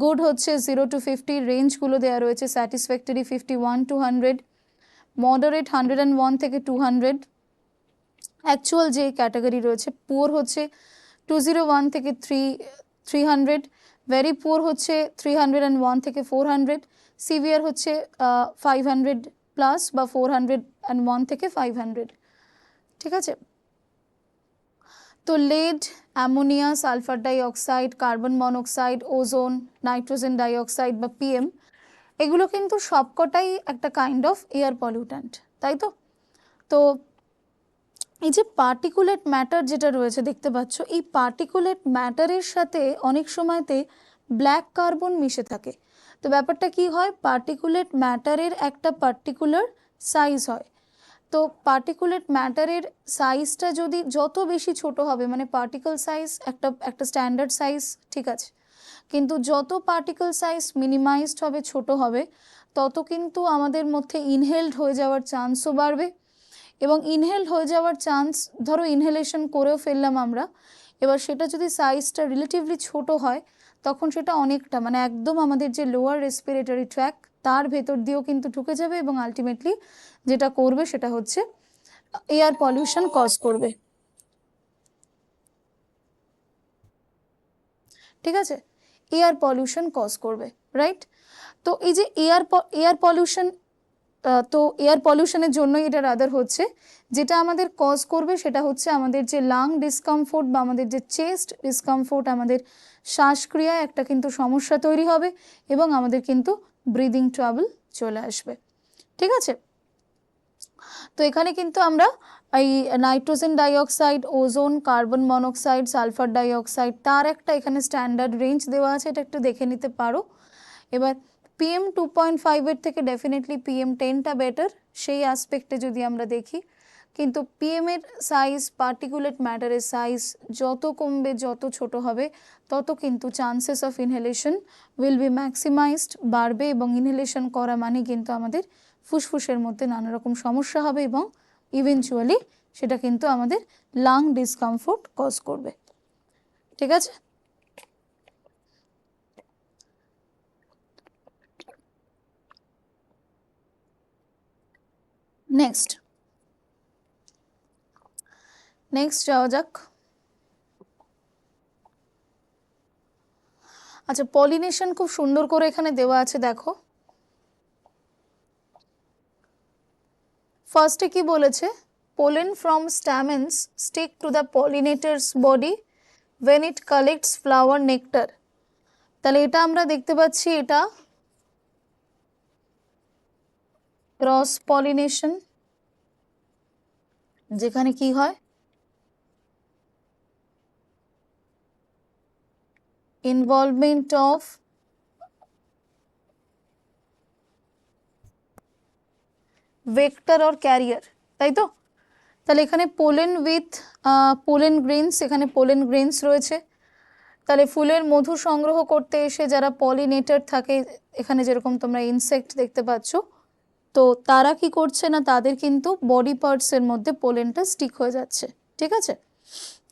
গুড হচ্ছে 0 to 50, রেঞ্জগুলো দেওয়া রয়েছে স্যাটিসফ্যাক্টরি 51 to 100, মডারেট 101 থেকে 200, অ্যাকচুয়াল যে ক্যাটাগরি রয়েছে পুয়ার হচ্ছে 201 থেকে 300, ভেরি পুয়ার হচ্ছে 301 থেকে 400, সিভিয়ার হচ্ছে 500 প্লাস বা 401 থেকে 500, ঠিক আছে। তো lead, ammonia, sulphur dioxide, carbon monoxide, ozone, nitrogen dioxide বা পিএম, এগুলো কিন্তু সবকটাই একটা কাইন্ড অফ এয়ার পলিউট্যান্ট, তাই তো? তো এই যে পার্টিকুলেট ম্যাটার যেটা রয়েছে দেখতে পাচ্ছ, এই পার্টিকুলেট ম্যাটারের সাথে অনেক সময়তে ব্ল্যাক কার্বন মিশে থাকে। তো ব্যাপারটা কি হয়, পার্টিকুলেট ম্যাটারের একটা পার্টিকুলার সাইজ হয়। তো পার্টিকুলেট ম্যাটারের সাইজটা যদি যত বেশি ছোট হবে, মানে পার্টিকেল সাইজ একটা স্ট্যান্ডার্ড সাইজ, ঠিক আছে, কিন্তু যত পার্টিকেল সাইজ মিনিমাইজড হবে, ছোট হবে, তত কিন্তু আমাদের মধ্যে ইনহেলড হয়ে যাওয়ার চান্সও বাড়বে। এবং ইনহেলড হয়ে যাওয়ার চান্স, ধরো ইনহেলেশন করেও ফেললাম আমরা, এবার সেটা যদি সাইজটা রিলেটিভলি ছোট হয়, তখন সেটা অনেকটা, মানে একদম আমাদের যে লোয়ার রেসপিরেটরি ট্র্যাক তার ভেতর দিয়েও কিন্তু ঢুকে যাবে, এবং আলটিমেটলি যেটা করবে সেটা হচ্ছে এয়ার পলিউশন কজ করবে। ঠিক আছে, এয়ার পলিউশন কজ করবে, রাইট? তো এই যে এয়ার পলিউশন, তো এয়ার পলিউশনের জন্যই এটা রাদার হচ্ছে, যেটা আমাদের কজ করবে সেটা হচ্ছে আমাদের যে লাং ডিসকমফোর্ট বা আমাদের যে চেস্ট ডিসকমফোর্ট, আমাদের শ্বাসক্রিয়ায় একটা কিন্তু সমস্যা তৈরি হবে, এবং আমাদের কিন্তু ব্রিদিং ট্রাবল চলে আসবে। ঠিক আছে, তো এখানে কিন্তু আমরা এই nitrogen dioxide, ozone, carbon monoxide, sulphur dioxide, তার একটা এখানে স্ট্যান্ডার্ড রেঞ্জ দেওয়া আছে, এটা একটু দেখে নিতে পারো। এবার PM 2.5 থেকে ডেফিনেটলি PM 10টা বেটার, সেই অ্যাসপেক্টে যদি আমরা দেখি। কিন্তু PM এর সাইজ, পার্টিকুলেট ম্যাটারের সাইজ যত কমবে, যত ছোট হবে, তত কিন্তু chances of inhalation will be maximised, বাড়বে, এবং ইনহেলেশন করা মানে কিন্তু আমাদের ফুসফুসের মধ্যে নানা রকম সমস্যা হবে, এবং ইভেনচুয়ালি সেটা কিন্তু আমাদের লাং ডিসকমফোর্ট কজ করবে। ঠিক আছে, নেক্সট যাওয়া যাক। আচ্ছা, পলিনেশন খুব সুন্দর করে এখানে দেওয়া আছে, দেখো। ফার্স্টে কি বলেছে, pollen from stamens stick to the pollinator's body when it collects flower nectar। তাহলে এটা আমরা দেখতে পাচ্ছি, এটা ক্রস পলিনেশন, যেখানে কি হয়, involvement of vector or career, তাই তো? তাহলে এখানে পোলেন উইথ পোলেন গ্রেনস, এখানে পোলেন গ্রেনস রয়েছে। তাহলে ফুলের মধু সংগ্রহ করতে এসে যারা পলিনেটার থাকে, এখানে যেরকম তোমরা ইনসেক্ট দেখতে পাচ্ছ, তো তারা কি করছে না, তাদের কিন্তু বডি পার্টসের মধ্যে পোলেনটা স্টিক হয়ে যাচ্ছে। ঠিক আছে,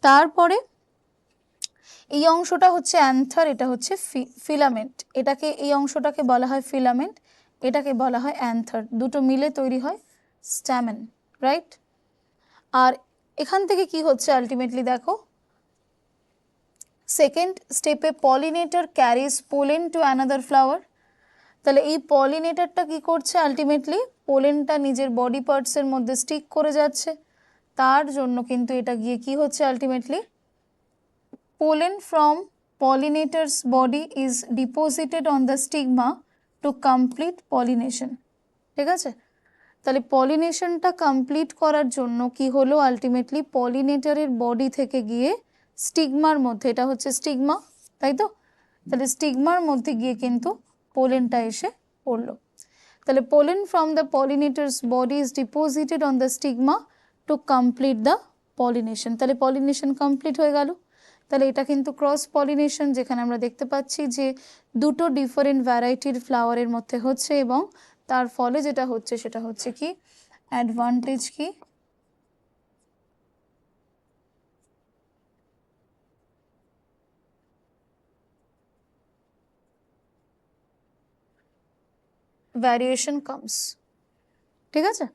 তারপরে এই অংশটা হচ্ছে অ্যান্থার, এটা হচ্ছে ফিলামেন্ট, এটাকে, এই অংশটাকে বলা হয় ফিলামেন্ট, এটাকে বলা হয় অ্যান্থার, দুটো মিলে তৈরি হয় স্ট্যামেন, রাইট? আর এখান থেকে কি হচ্ছে আলটিমেটলি, দেখো, সেকেন্ড স্টেপে pollinator carries pollen to another flower. তাহলে এই পলিনেটরটা কি করছে, আলটিমেটলি পোলেনটা নিজের বডি পার্টসের মধ্যে স্টিক করে যাচ্ছে, তার জন্য কিন্তু এটা গিয়ে কি হচ্ছে, ultimately pollen from pollinator's body is deposited on the stigma to complete pollination। ঠিক আছে, তাহলে পলিনেশনটা কমপ্লিট করার জন্য কি হলো, আলটিমেটলি পলিনেটরের বডি থেকে গিয়ে স্টিগমার মধ্যে, এটা হচ্ছে স্টিগমা, তাই তো? তাহলে স্টিগমার মধ্যে গিয়ে কিন্তু পোলেনটা এসে পড়লো। তাহলে pollen from the pollinator's body is deposited on the stigma to complete the pollination. তাহলে পলিনেশন কমপ্লিট হয়ে গেল। তাহলে এটা কিন্তু ক্রস পলিনেশন, যেখানে আমরা দেখতে পাচ্ছি যে দুটো ডিফারেন্ট ভ্যারাইটির ফ্লাওয়ারের মধ্যে হচ্ছে, এবং তার ফলে যেটা হচ্ছে সেটা হচ্ছে কি, অ্যাডভান্টেজ কি, ভ্যারিয়েশন কামস। ঠিক আছে,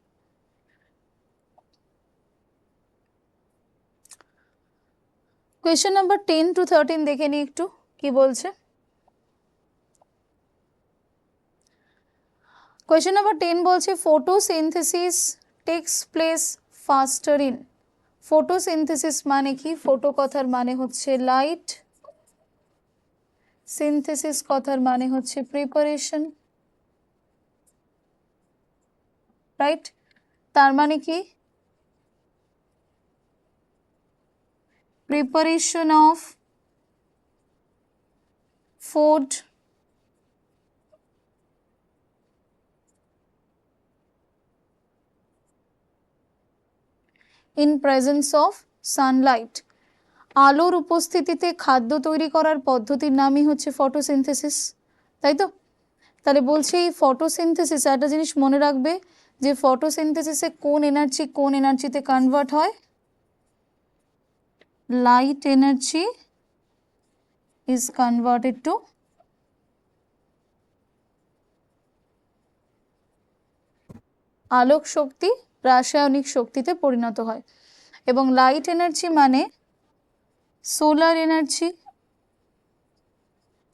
কোয়েশ্চেন নাম্বার 10 to 13 দেখে নিই একটু কি বলছে। কোয়েশ্চেন নাম্বার 10 বলছে photosynthesis takes place ফাস্টার in. Photosynthesis মানে কি, ফটো কথার মানে হচ্ছে লাইট, সিনথেসিস কথার মানে হচ্ছে প্রিপারেশন, রাইট? তার মানে কি, preparation of food in presence of Sunlight. আলোর উপস্থিতিতে খাদ্য তৈরি করার পদ্ধতির নামই হচ্ছে ফটোসিনথেসিস, তাই তো? তাহলে বলছি এই ফটোসিনথেসিস, একটা জিনিস মনে রাখবে যে ফটোসিনথেসিসে কোন এনার্জিতে কনভার্ট হয়? Light energy is converted to আলোক শক্তি রাসায়নিক শক্তিতে পরিণত হয়। এবং লাইট এনার্জি মানে সোলার এনার্জি।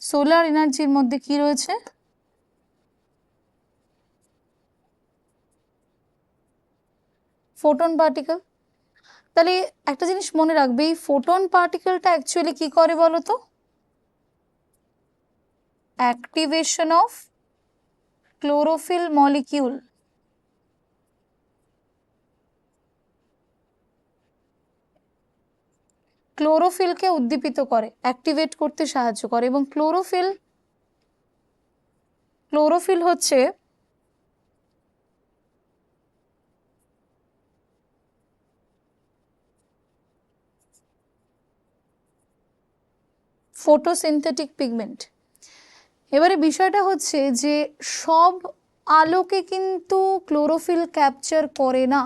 সোলার এনার্জির মধ্যে কি রয়েছে? Photon particle. তাহলে একটা জিনিস মনে রাখবে, এই ফোটন পার্টিকেলটা অ্যাকচুয়ালি কি করে বলো তো? Activation of chlorophyll molecule. ক্লোরোফিলকে উদ্দীপিত করে, অ্যাক্টিভেট করতে সাহায্য করে। এবং ক্লোরোফিল হচ্ছে ফটোসিনথেটিক পিগমেন্ট। এবারে বিষয়টা হচ্ছে যে সব আলোকে কিন্তু ক্লোরোফিল ক্যাপচার করে না।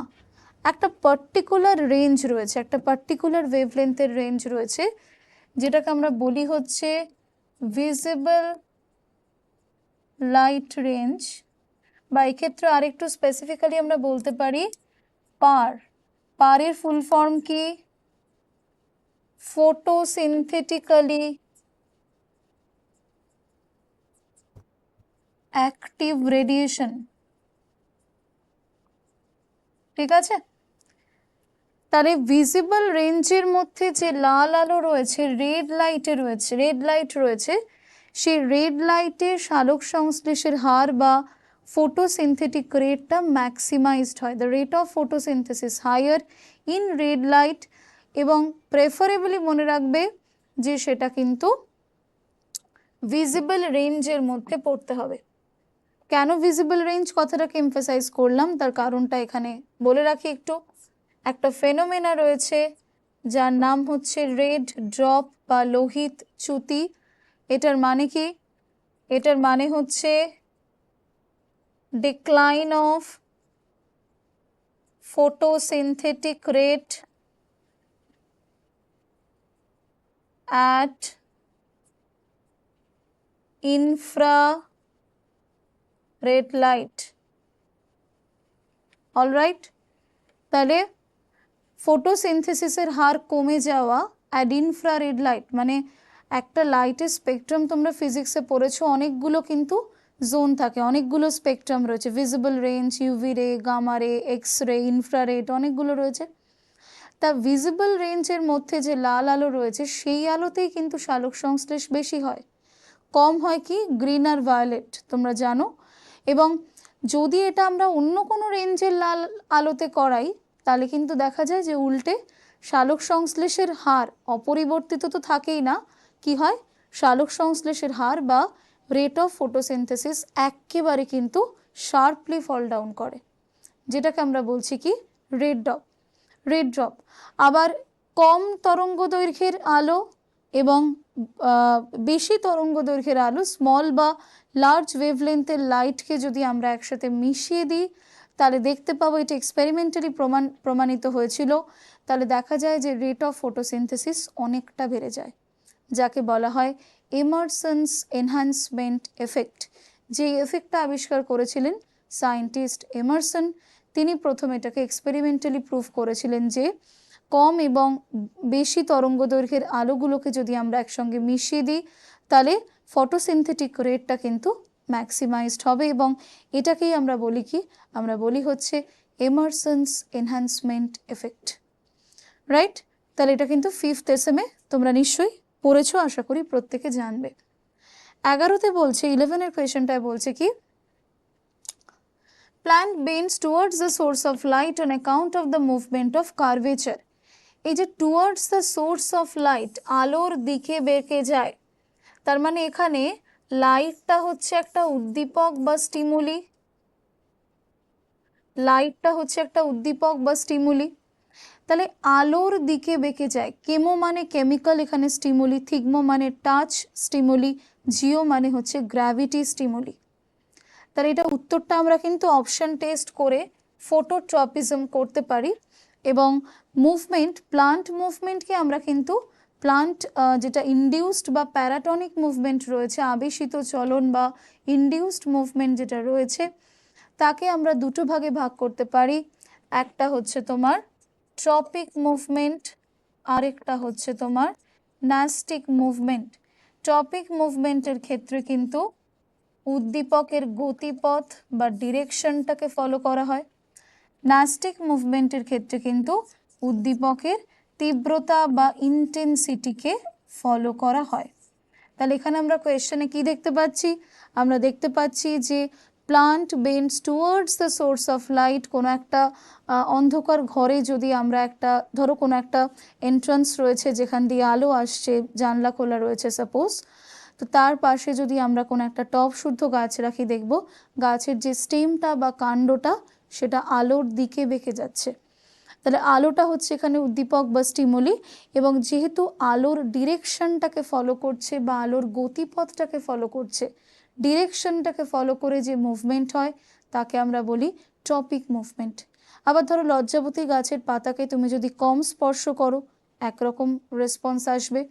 একটা পার্টিকুলার রেঞ্জ রয়েছে, একটা পার্টিকুলার ওয়েভলেন্থের রেঞ্জ রয়েছে, যেটাকে আমরা বলি হচ্ছে ভিজিবল লাইট রেঞ্জ, বা এক্ষেত্রে আরেকটু স্পেসিফিক্যালি আমরা বলতে পারি পার। পারের ফুল ফর্ম কি? ফটোসিনথেটিক্যালি অ্যাক্টিভ রেডিয়েশন। ঠিক আছে? তাহলে ভিজিবল রেঞ্জের মধ্যে যে লাল আলো রয়েছে, রেড লাইট রয়েছে, সেই রেড লাইটের সালোক সংশ্লেষের হার বা ফটোসিনথেটিক রেটটা ম্যাক্সিমাইজড হয়। The rate of photosynthesis higher in red light, এবং প্রেফারেবলি মনে রাখবে যে সেটা কিন্তু ভিজিবল রেঞ্জের মধ্যে পড়তে হবে। কেন ভিজিবল রেঞ্জ কথাটাকে এমফাসাইজ করলাম তার কারণটা এখানে বলে রাখি একটু। একটা ফেনোমেনা রয়েছে যার নাম হচ্ছে রেড ড্রপ বা লোহিত চ্যুতি। এটার মানে কি? এটার মানে হচ্ছে decline of photosynthetic rate at infrared light. All right? তাহলে ফটোসিনথেসিসের হার কমে যাওয়া অ্যাট ইনফ্রারেড লাইট, মানে একটা লাইটের স্পেকট্রাম তোমরা ফিজিক্সে পড়েছো, অনেকগুলো কিন্তু জোন থাকে, অনেকগুলো স্পেকট্রাম রয়েছে, ভিজিবল রেঞ্জ, ইউভি রে, গামা রে, এক্স রে, ইনফ্রারেড, অনেকগুলো রয়েছে। তা ভিজিবল রেঞ্জের মধ্যে যে লাল আলো রয়েছে সেই আলোতেই কিন্তু সালোক সংশ্লেষ বেশি হয়। কম হয় কি? গ্রিন আর ভায়োলেট, তোমরা জানো। এবং যদি এটা আমরা অন্য কোনো রেঞ্জের লাল আলোতে করাই তাহলে কিন্তু দেখা যায় যে উল্টে সালোক সংশ্লেষের হার অপরিবর্তিত তো থাকেই না, কি হয়? সালোক সংশ্লেষের হার বা রেট অফ ফটোসিনথেসিস একেবারে কিন্তু শার্পলি ফল ডাউন করে, যেটাকে আমরা বলছি কি রেড ড্রপ। আবার কম তরঙ্গ দৈর্ঘ্যের আলো এবং বেশি তরঙ্গ দৈর্ঘ্যের আলো, স্মল বা লার্জ ওয়েভলেন্থের লাইটকে যদি আমরা একসাথে মিশিয়ে দিই তাহলে দেখতে পাবো, এটা এক্সপেরিমেন্টালি প্রমাণিত হয়েছিল, তাহলে দেখা যায় যে রেট অফ ফটোসিনথেসিস অনেকটা বেড়ে যায়, যাকে বলা হয় এমারসন্স এনহ্যান্সমেন্ট এফেক্ট। যে এফেক্টটা আবিষ্কার করেছিলেন সায়েন্টিস্ট এমারসন, তিনি প্রথম এটাকে এক্সপেরিমেন্টালি প্রুভ করেছিলেন যে কম এবং বেশি তরঙ্গ দৈর্ঘ্যের আলোগুলোকে যদি আমরা একসঙ্গে মিশিয়ে দিই তাহলে ফটোসিনথেটিক রেটটা কিন্তু ম্যাক্সিমাইজড হবে, এবং এটাকেই আমরা বলি কি? আমরা বলি হচ্ছে এমারসন্স এনহ্যান্সমেন্ট এফেক্ট। রাইট? তাহলে এটা কিন্তু 5th SM তোমরা নিশ্চয়ই পড়েছো, আশা করি প্রত্যেকে জানবে। 11তে বলছে, 11-এর কোয়েশ্চেনটায় বলছে কি? Plant bends towards the source of light on account of the movement of curvature. এই যে towards the source of light, আলোর দিকে বেঁকে যায়, তার মানে এখানে লাইটটা হচ্ছে একটা উদ্দীপক বা স্টিমুলি। তাহলে আলোর দিকে বেঁকে যায়। কেমো মানে কেমিক্যাল, এখানে স্টিমুলি, থিগমো মানে টাচ স্টিমুলি, জিও মানে হচ্ছে গ্র্যাভিটি স্টিমুলি। তাহলে এটা উত্তরটা আমরা কিন্তু অপশন টেস্ট করে ফোটোট্রপিজম করতে পারি। এবং মুভমেন্ট, প্লান্ট মুভমেন্টকে আমরা কিন্তু প্লান্ট যেটা ইনডিউসড বা প্যারাটনিক মুভমেন্ট রয়েছে, আবেশিত চলন বা ইনডিউসড মুভমেন্ট যেটা রয়েছে, তাকে আমরা দুটো ভাগে ভাগ করতে পারি। একটা হচ্ছে তোমার ট্রপিক মুভমেন্ট, আরেকটা হচ্ছে তোমার ন্যাস্টিক মুভমেন্ট। ট্রপিক মুভমেন্টের ক্ষেত্রে কিন্তু উদ্দীপকের গতিপথ বা ডিরেকশনটাকে ফলো করা হয়। ন্যাস্টিক মুভমেন্টের ক্ষেত্রে কিন্তু উদ্দীপকের তীব্রতা বা ইন্টেন্সিটিকে ফলো করা হয়। তাহলে এখানে আমরা কোয়েশ্চেনে কি দেখতে পাচ্ছি? আমরা দেখতে পাচ্ছি যে plant bends towards the source of light. কোনো একটা অন্ধকার ঘরে যদি আমরা একটা, ধরো কোনো একটা এন্ট্রান্স রয়েছে যেখান দিয়ে আলো আসছে, জানলা খোলা রয়েছে সাপোজ, তো তার পাশে যদি আমরা কোনো একটা টব শুদ্ধ গাছ রাখি, দেখব গাছের যে স্টেমটা বা কাণ্ডটা সেটা আলোর দিকে বেঁকে যাচ্ছে। তাহলে আলোটা হচ্ছে এখানে উদ্দীপক বা স্টিমুলি, এবং যেহেতু আলোর ডিরেকশনটাকে ফলো করছে বা আলোর গতিপথটাকে ফলো করছে, ডিরেকশনটাকে ফলো করে যে মুভমেন্ট হয় তাকে আমরা বলি টপিক মুভমেন্ট। আবার ধরো লজ্জাবতী গাছের পাতাকে তুমি যদি কম স্পর্শ করো একরকম রেসপন্স আসবে,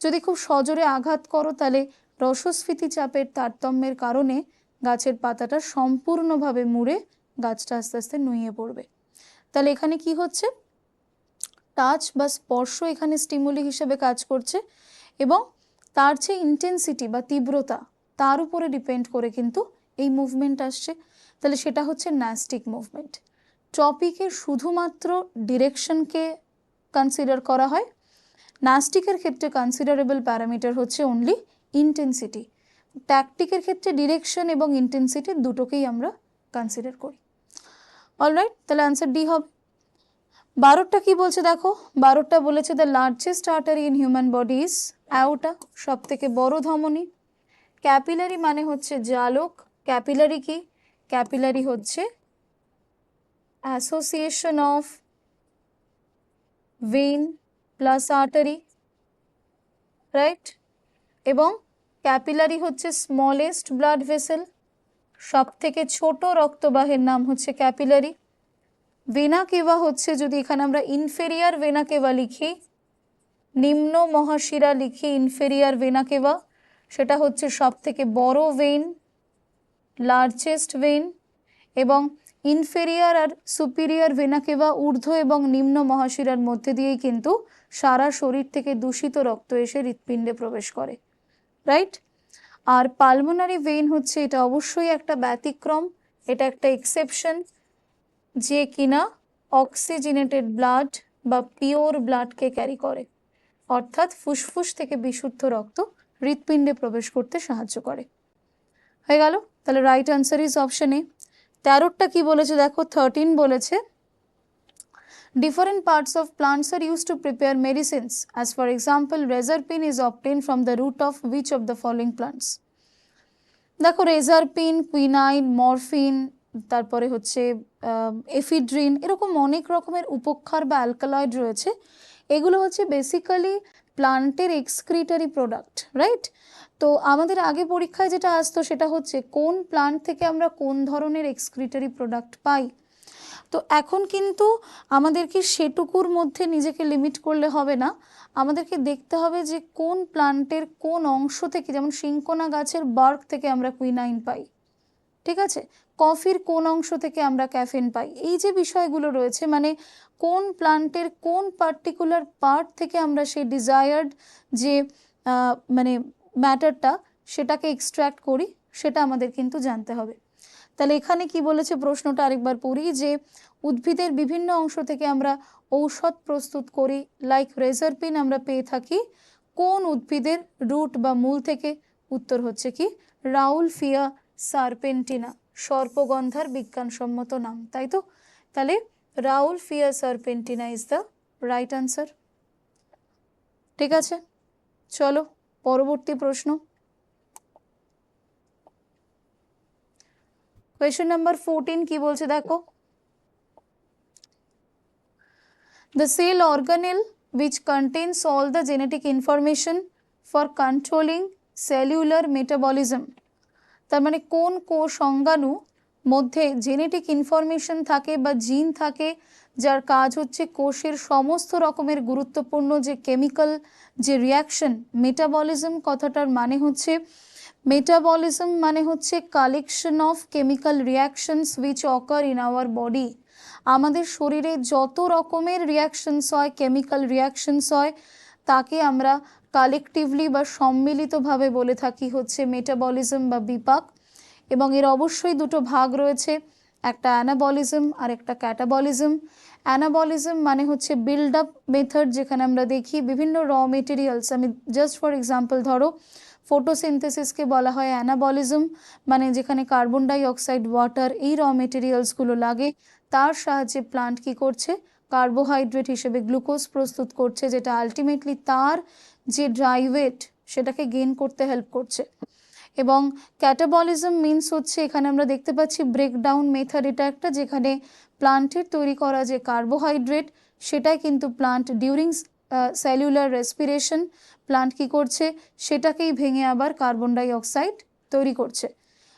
যদি খুব সজোরে আঘাত করো তাহলে রসস্ফীতি চাপের তারতম্যের কারণে গাছের পাতাটা সম্পূর্ণভাবে মুড়ে গাছটা আস্তে আস্তে নুয়ে পড়বে। তাহলে এখানে কি হচ্ছে? টাচ বা স্পর্শ এখানে স্টিমুলি হিসেবে কাজ করছে, এবং তার যে ইন্টেন্সিটি বা তীব্রতা তার উপরে ডিপেন্ড করে কিন্তু এই মুভমেন্ট আসছে। তাহলে সেটা হচ্ছে ন্যাস্টিক মুভমেন্ট। টপিকের শুধুমাত্র ডিরেকশনকে কনসিডার করা হয়, ন্যাস্টিকের ক্ষেত্রে কনসিডারেবল প্যারামিটার হচ্ছে অনলি ইন্টেন্সিটি। ট্যাকটিকের ক্ষেত্রে ডিরেকশন এবং ইন্টেন্সিটি দুটোকেই আমরা কনসিডার করি। অলরাইট, তাহলে অ্যান্সার ডি হবে। 12টা কি বলছে দেখো, 12টা বলেছে the largest artery in human body is aorta, সব থেকে বড় ধমনী। ক্যাপিলারি মানে হচ্ছে জালক। ক্যাপিলারি কি? ক্যাপিলারি হচ্ছে association of vein plus artery, right? এবং ক্যাপিলারি হচ্ছে স্মলেস্ট ব্লাড ভেসেল, সব থেকে ছোট রক্তবাহের নাম হচ্ছে ক্যাপিলারি। ভেনা কেভা হচ্ছে, যদি এখানে আমরা ইনফেরিয়ার ভেনা কেভা লিখি, নিম্ন মহাশিরা লিখি ইনফেরিয়ার ভেনা কেভা, সেটা হচ্ছে সব থেকে বড় ভেইন, লার্জেস্ট ভেইন। এবং ইনফেরিয়ার আর সুপিরিয়ার ভেনা কেভা, ঊর্ধ্ব এবং নিম্ন মহাশিরার মধ্যে দিয়েই কিন্তু সারা শরীর থেকে দূষিত রক্ত এসে হৃৎপিণ্ডে প্রবেশ করে, রাইট? আর পালমোনারি ভেইন হচ্ছে, এটা অবশ্যই একটা ব্যতিক্রম, এটা একটা এক্সেপশন, যে কিনা অক্সিজেনেটেড ব্লাড বা পিওর ব্লাডকে ক্যারি করে, অর্থাৎ ফুসফুস থেকে বিশুদ্ধ রক্ত হৃৎপিণ্ডে প্রবেশ করতে সাহায্য করে। হয়ে গেল, তাহলে right answer is option A. 13টা কি বলেছে দেখো, 13 বলেছে different parts of plants are used to prepare medicines, as for example reserpine is obtained from the root of which of the following plants? দেখো রেজারপিন, কুইনাইন, মরফিন, তারপরে হচ্ছে এফিড্রিন, এরকম অনেক রকমের উপক্ষার বা অ্যালকালয়েড রয়েছে। এগুলো হচ্ছে বেসিক্যালি প্লান্টের এক্সক্রিটারি প্রোডাক্ট, রাইট? তো আমাদের আগে পরীক্ষায় যেটা আসতো সেটা হচ্ছে কোন প্লান্ট থেকে আমরা কোন ধরনের এক্সক্রিটারি প্রোডাক্ট পাই। তো এখন কিন্তু আমাদেরকে সেটুকুর মধ্যে নিজেকে লিমিট করলে হবে না, আমাদেরকে দেখতে হবে যে কোন প্লান্টের কোন অংশ থেকে, যেমন সিনকোনা গাছের বার্ক থেকে আমরা কুইনাইন পাই, ঠিক আছে, কফির কোন অংশ থেকে আমরা ক্যাফিন পাই, এই যে বিষয়গুলো রয়েছে, মানে কোন প্লান্টের কোন পার্টিকুলার পার্ট থেকে আমরা সেই ডিজায়ার্ড যে মানে ম্যাটারটা সেটাকে এক্সট্র্যাক্ট করি, সেটা আমাদের কিন্তু জানতে হবে। তাহলে এখানে কি বলেছে প্রশ্নটা আরেকবার পড়ি, যে উদ্ভিদের বিভিন্ন অংশ থেকে আমরা ঔষধ প্রস্তুত করি, লাইক রেজারপিন আমরা পেয়ে থাকি কোন উদ্ভিদের রুট বা মূল থেকে? উত্তর হচ্ছে কি রাউলফিয়া সার্পেন্টিনা, সর্পগন্ধার বিজ্ঞানসম্মত নাম, তাই তো? তাহলে রাউলফিয়া সার্পেন্টিনা ইজ দ্য রাইট আনসার। ঠিক আছে, চলো পরবর্তী প্রশ্ন। কোয়েশ্চেন নাম্বার 14 কি বলছে দেখো, The cell organelle which contains all the genetic information for controlling cellular metabolism. তার মানে কোন কোষ অঙ্গাণু মধ্যে জেনেটিক ইনফরমেশন থাকে বা জিন থাকে যার কাজ হচ্ছে কোষের সমস্ত রকমের গুরুত্বপূর্ণ যে কেমিক্যাল যে রিয়াকশন, মেটাবলিজম কথাটার মানে হচ্ছে, মেটাবলিজম মানে হচ্ছে collection of chemical reactions which occur in our body. আমাদের শরীরে যত রকমের রিয়াকশনস হয়, কেমিক্যাল রিয়াকশনস হয়, তাকে আমরা কালেকটিভলি বা সম্মিলিতভাবে বলে থাকি হচ্ছে মেটাবলিজম বা বিপাক। এবং এর অবশ্যই দুটো ভাগ রয়েছে, একটা অ্যানাবলিজম আর একটা ক্যাটাবলিজম। অ্যানাবলিজম মানে হচ্ছে বিল্ড আপ মেথড, যেখানে আমরা দেখি বিভিন্ন র মেটেরিয়ালস, আমি জাস্ট ফর এক্সাম্পল ধরো ফটোসিনথেসিসকে বলা হয় অ্যানাবলিজম, মানে যেখানে কার্বন ডাই অক্সাইড, ওয়াটার এই র মেটেরিয়ালসগুলো লাগে, তার সাহায্যে প্লান্ট কি করছে, কার্বোহাইড্রেট হিসেবে গ্লুকোজ প্রস্তুত করছে, যেটা আলটিমেটলি তার যে ড্রাই ওয়েট সেটাকে গেইন করতে হেল্প করছে। এবং ক্যাটাবলিজম মিনস হচ্ছে এখানে আমরা দেখতে পাচ্ছি ব্রেকডাউন মেথড, এটা একটা, যেখানে প্লান্টের তৈরি করা যে কার্বোহাইড্রেট সেটাই কিন্তু plant during cellular respiration plant কি করছে, সেটাকেই ভেঙে আবার কার্বন ডাই অক্সাইড তৈরি করছে।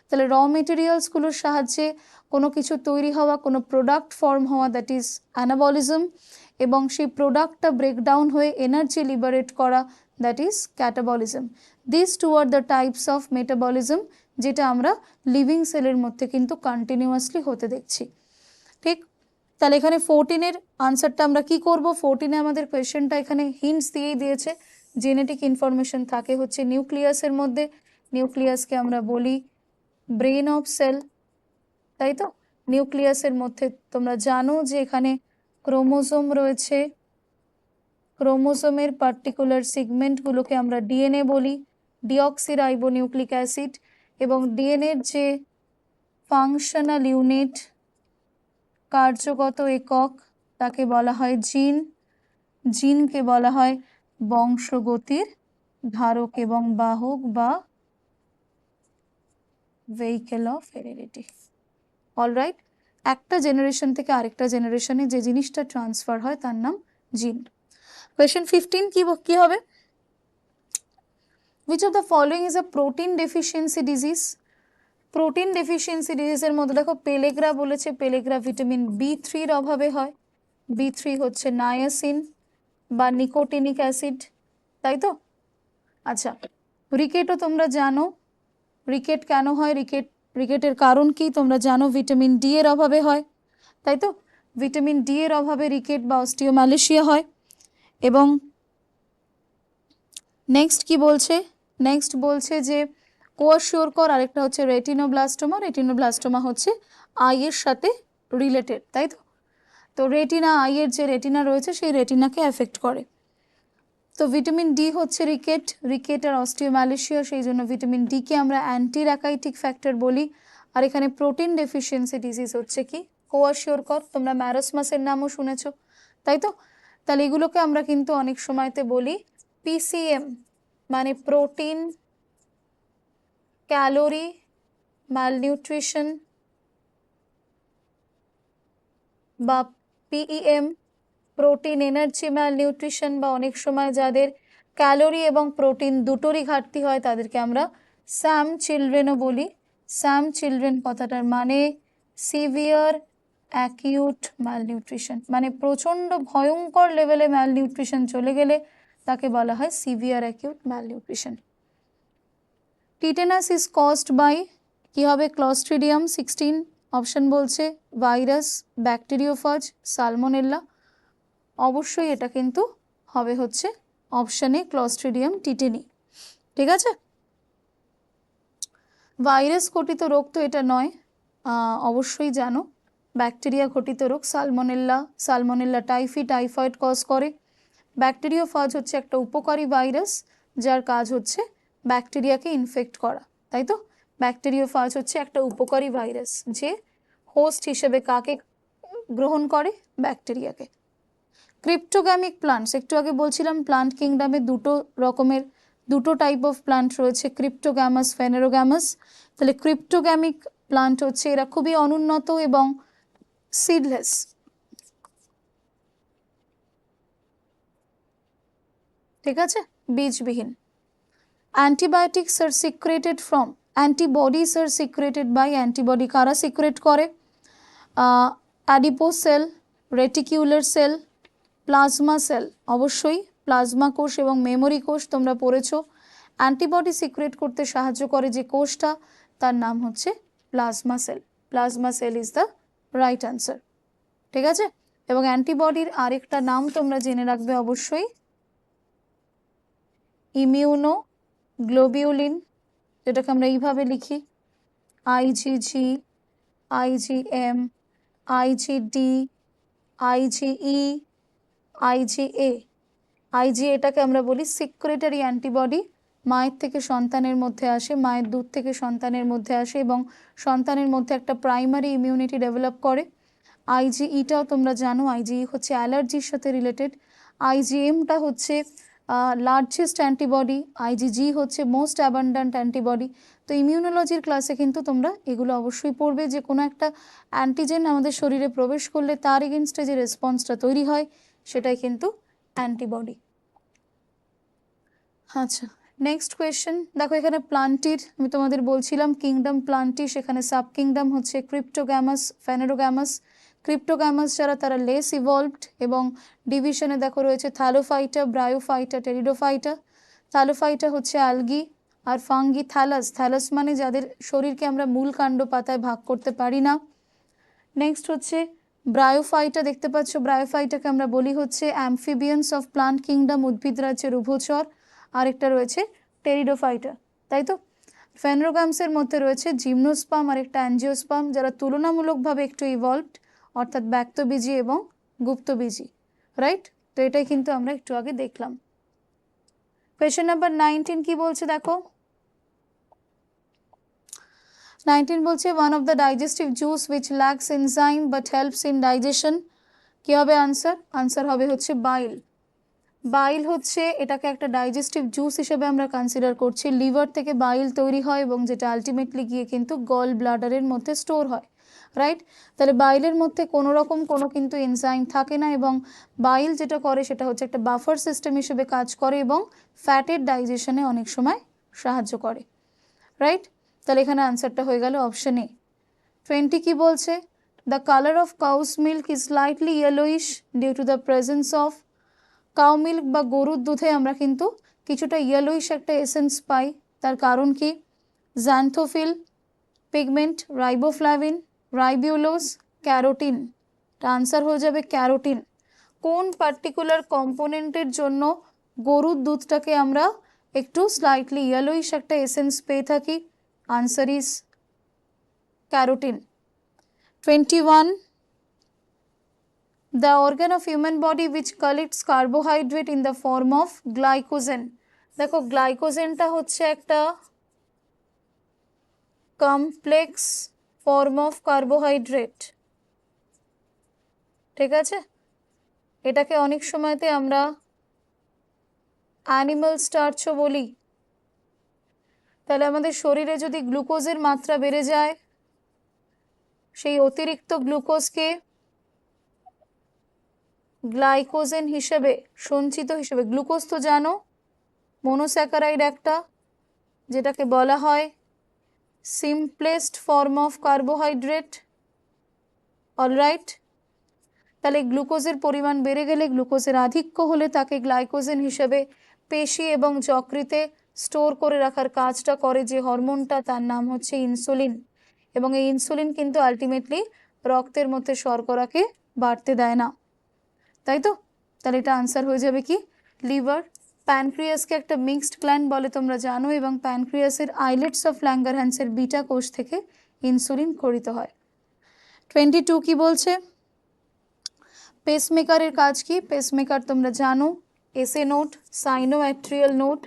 তাহলে র মেটেরিয়ালসগুলোর সাহায্যে কোনো কিছু তৈরি হওয়া, কোনো প্রোডাক্ট ফর্ম হওয়া, দ্যাট ইজ অ্যানাবলিজম, এবং সেই প্রোডাক্টটা ব্রেকডাউন হয়ে এনার্জি লিবারেট করা, that is catabolism. This two are the types of metabolism যেটা আমরা লিভিং সেলের মধ্যে কিন্তু কন্টিনিউয়াসলি হতে দেখছি। ঠিক, তাহলে এখানে 14-এর আনসারটা আমরা কি করব? 14-এ আমাদের কোয়েশ্চেনটা এখানে হিন্টস দিয়েই দিয়েছে, জেনেটিক ইনফরমেশন থাকে হচ্ছে নিউক্লিয়াসের মধ্যে, নিউক্লিয়াসকে আমরা বলি ব্রেন অফ সেল, তাই তো? নিউক্লিয়াসের মধ্যে তোমরা জানো যে এখানে ক্রোমোজোম রয়েছে, ক্রোমোজোমের পার্টিকুলার সেগমেন্টগুলোকে আমরা ডিএনএ বলি, ডিঅক্সিরাইবোনিউক্লিক অ্যাসিড, এবং ডিএনএর যে ফাংশনাল ইউনিট, কার্যগত একক, তাকে বলা হয় জিন, জিনকে বলা হয় বংশগতির ধারক এবং বাহক বা ভেহিকেল অফ হেরিডিটি। অলরাইট, একটা জেনারেশন থেকে আরেকটা জেনারেশনে যে জিনিসটা ট্রান্সফার হয় তার নাম জিন। কোয়েশ্চেন 15 কি হবে? Which of the following is a protein deficiency disease? Protein deficiency ডিজিজের মধ্যে দেখো পেলেগ্রা বলেছে, পেলেগ্রা ভিটামিন B3-র অভাবে হয়। B3 হচ্ছে নায়াসিন বা নিকোটিনিক অ্যাসিড, তাই তো? আচ্ছা, রিকেটও তোমরা জানো, রিকেট কেন হয়, রিকেটের কারণ কি তোমরা জানো, ভিটামিন ডি এর অভাবে হয়, তাই তো? ভিটামিন ডি এর অভাবে রিকেট বা অস্টিওম্যালেশিয়া হয়। এবং নেক্সট কি বলছে? নেক্সট বলছে যে কোয়াশিওরকর, আরেকটা হচ্ছে রেটিনোব্লাস্টোমা, রেটিনোব্লাস্টোমা হচ্ছে আইয়ের সাথে রিলেটেড, তাই তো? তো রেটিনা, আইয়ের যে রেটিনা রয়েছে সেই রেটিনাকে এফেক্ট করে। তো ভিটামিন ডি হচ্ছে রিকেট আর অস্টিওম্যালেশিয়া, সেই জন্য ভিটামিন ডিকে আমরা অ্যান্টি র্যাকাইটিক ফ্যাক্টর বলি। আর এখানে প্রোটিন ডেফিসিয়েন্সি ডিজিজ হচ্ছে কি কোয়াশিওরকর, তোমরা ম্যারোসমাসের নামও শুনেছ, তাই তো? তাহলে এগুলোকে আমরা কিন্তু অনেক সময়তে বলি পিসিএম, মানে প্রোটিন ক্যালোরি ম্যালনিউট্রিশন, বা পিইএম প্রোটিন এনার্জি ম্যালনিউট্রিশন, বা অনেক সময় যাদের ক্যালোরি এবং প্রোটিন দুটোরই ঘাটতি হয় তাদেরকে আমরা স্যাম চিলড্রেনও বলি। স্যাম চিলড্রেন কথাটার মানে সিভিয়ার অ্যাকিউট ম্যালনিউট্রিশন, মানে প্রচণ্ড ভয়ঙ্কর লেভেলে ম্যালনিউট্রিশন চলে গেলে তাকে বলা হয় severe acute malnutrition. Tetanus is caused by কি হবে? ক্লস্ট্রিডিয়াম 16 অপশন বলছে, ভাইরাস, ব্যাকটেরিওফাজ, সালমোনেল্লা। অবশ্যই এটা কিন্তু হবে হচ্ছে অপশানে ক্লস্ট্রিডিয়াম টিটেনি, ঠিক আছে? ভাইরাস ঘটিত রোগ তো এটা নয়, অবশ্যই জানো। ব্যাকটেরিয়া ঘটিত রোগ Salmonella, Salmonella typhi, typhoid cause করে। ব্যাকটেরিওফাজ হচ্ছে একটা উপকারী ভাইরাস যার কাজ হচ্ছে ব্যাকটেরিয়াকে ইনফেক্ট করা, তাই তো? ব্যাকটেরিওফাজ হচ্ছে একটা উপকারী ভাইরাস যে হোস্ট হিসেবে কাকে গ্রহণ করে? ব্যাকটেরিয়াকে। ক্রিপ্টোগ্যামিক প্লান্টস, একটু আগে বলছিলাম প্লান্ট কিংডমে দুটো টাইপ অফ প্লান্ট রয়েছে, ক্রিপ্টোগ্যামাস, ফেনেরোগ্যামাস। তাহলে ক্রিপ্টোগ্যামিক প্লান্ট হচ্ছে এরা খুবই অনুন্নত এবং সিডলেস। ঠিক আছে, বীজবিহীন। Antibiotics are secreted from, antibodies are secreted by, antibody কারা সিক্রেট করে? Adipose cell, reticular cell, plasma cell, অবশ্যই প্লাজমা কোষ এবং মেমোরি কোষ তোমরা পড়েছো। অ্যান্টিবডি সিক্রেট করতে সাহায্য করে যে কোষটা, তার নাম হচ্ছে plasma sell. Plasma sell is the right answer. ঠিক আছে, এবং অ্যান্টিবডির আরেকটা নাম তোমরা জেনে রাখবে অবশ্যই, ইমিউনো গ্লোবিউলিন, যেটাকে আমরা এইভাবে লিখি IgG, IgM, আইজিডি, IgE, IGA. IGA এটাকে আমরা বলি সিক্রেটারি অ্যান্টিবডি, মায়ের থেকে সন্তানের মধ্যে আসে, মায়ের দুধ থেকে সন্তানের মধ্যে আসে এবং সন্তানের মধ্যে একটা প্রাইমারি ইমিউনিটি ডেভেলপ করে। আইজিইটাও তোমরা জানো, আইজিই হচ্ছে অ্যালার্জির সাথে রিলেটেড। আইজিএমটা হচ্ছে লার্জেস্ট অ্যান্টিবডি, আইজিজি হচ্ছে মোস্ট অ্যাবান্ডান্ট অ্যান্টিবডি। তো ইমিউনোলজির ক্লাসে কিন্তু তোমরা এগুলো অবশ্যই পড়বে, যে কোনো একটা অ্যান্টিজেন আমাদের শরীরে প্রবেশ করলে তার এগেনস্টে যে রেসপন্সটা তৈরি হয় সেটাই কিন্তু অ্যান্টিবডি। আচ্ছা, নেক্সট কোয়েশ্চেন দেখো, এখানে প্লান্টির আমি তোমাদের বলছিলাম কিংডম প্লান্টি, সেখানে সাব কিংডম হচ্ছে ক্রিপ্টোগ্যামাস, ফেনেরোগ্যামাস। ক্রিপ্টোগ্যামাস যারা তারা লেস ইভলভড, এবং ডিভিশনে দেখো রয়েছে থ্যালোফাইটা, ব্রায়োফাইটা, টেরিডোফাইটা। থ্যালোফাইটা হচ্ছে অ্যালগি, আর ফাঙ্গি থ্যালাস, থ্যালাস মানে যাদের শরীরকে আমরা মূল কাণ্ড পাতায় ভাগ করতে পারি না। নেক্সট হচ্ছে ব্রায়োফাইটা, দেখতে পাচ্ছ ব্রায়োফাইটাকে আমরা বলি হচ্ছে অ্যামফিবিয়ান্স অফ প্লান্ট কিংডম, উদ্ভিদ রাজ্যের উভচর। আরেকটা রয়েছে টেরিডোফাইটা, তাই তো। ফেনোগ্যামসের মধ্যে রয়েছে জিমনোস্পাম আর একটা অ্যাঞ্জিওস্পাম, যারা তুলনামূলকভাবে একটু ইভলভড, অর্থাৎ ব্যক্তবীজী এবং গুপ্তবীজী, রাইট। তো এটাই কিন্তু আমরা একটু আগে দেখলাম। কোয়েশ্চেন নাম্বার 19 কি বলছে দেখো, 19 বলছে one of the digestive juice which lacks enzyme but helps in digestion. কী হবে আনসার? আনসার হবে হচ্ছে বাইল। বাইল হচ্ছে, এটাকে একটা ডাইজেস্টিভ জুস হিসেবে আমরা কনসিডার করছি। লিভার থেকে বাইল তৈরি হয় এবং যেটা আলটিমেটলি গিয়ে কিন্তু গল ব্লাডারের মধ্যে স্টোর হয়, রাইট। তাহলে বাইলের মধ্যে কোনো রকম কোনো কিন্তু এনজাইম থাকে না, এবং বাইল যেটা করে সেটা হচ্ছে একটা বাফার সিস্টেম হিসেবে কাজ করে এবং ফ্যাটের ডাইজেশনে অনেক সময় সাহায্য করে, রাইট। তাহলে এখানে আনসারটা হয়ে গেল অপশন এ। 20 কি বলছে, the colour of cow's milk is slightly yellowish due to the presence of. Cow milk বা গরুর দুধে আমরা কিন্তু কিছুটা ইয়েলোইশ একটা এসেন্স পাই, তার কারণ কি? Xanthophyll, pigment, riboflavin, ribulose, carotene. Answer হয়ে যাবে ক্যারোটিন। কোন পার্টিকুলার কম্পোনেন্টের জন্য গরুর দুধটাকে আমরা একটু স্লাইটলি ইয়েলোইশ একটা এসেন্স পেয়ে থাকি? Answer is carotene. 21, the organ of human body which collects carbohydrate in the form of glycogen। দেখো গ্লাইকোজেনটা হচ্ছে একটা কমপ্লেক্স ফর্ম অফ কার্বোহাইড্রেট, ঠিক আছে। এটাকে অনেক সময়তে আমরা অ্যানিমাল স্টার্চও বলি। তাহলে আমাদের শরীরে যদি গ্লুকোজের মাত্রা বেড়ে যায়, সেই অতিরিক্ত গ্লুকোজকে গ্লাইকোজেন হিসেবে সঞ্চিত হিসেবে, গ্লুকোজ তো জানো মনোস্যাকারাইড একটা, যেটাকে বলা হয় simplest form of carbohydrate, alright. তাহলে গ্লুকোজের পরিমাণ বেড়ে গেলে, গ্লুকোজের আধিক্য হলে তাকে গ্লাইকোজেন হিসেবে পেশি এবং যকৃতে স্টোর করে রাখার কাজটা করে যে হরমোনটা, তার নাম হচ্ছে ইনসুলিন। এবং এই ইনসুলিন কিন্তু আলটিমেটলি রক্তের মধ্যে শর্করাকে বাড়তে দেয় না, তাই তো। তাহলে এটা আনসার হয়ে যাবে কি লিভার। প্যানক্রিয়াসকে একটা মিক্সড গ্ল্যান্ড বলে তোমরা জানো, এবং প্যানক্রিয়াসের আইলেটস অফ ল্যাঙ্গারহ্যান্সের বিটা কোষ থেকে ইনসুলিন খরিত হয়। 22 কি বলছে, পেসমেকারের কাজ কি? পেসমেকার তোমরা জানো SA node, sino atrial node,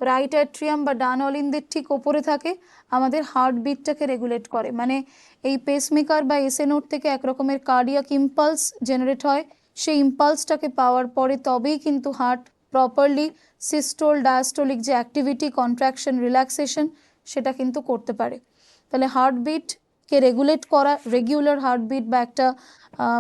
right atrium বা ডান অলিন্দের ঠিক ওপরে থাকে, আমাদের হার্টবিটটাকে রেগুলেট করে। মানে এই পেসমেকার বা এসএ নোড থেকে এক রকমের কার্ডিয়াক ইম্পালস জেনারেট হয়, সেই ইম্পালসটাকে পাওয়ার পরে তবেই কিন্তু হার্ট প্রপারলি সিস্টোল ডায়াস্টোলিক যে অ্যাক্টিভিটি, কন্ট্রাকশন, রিল্যাক্সেশন, সেটা কিন্তু করতে পারে। তাহলে হার্টবিটকে রেগুলেট করা, রেগুলার হার্টবিট বা একটা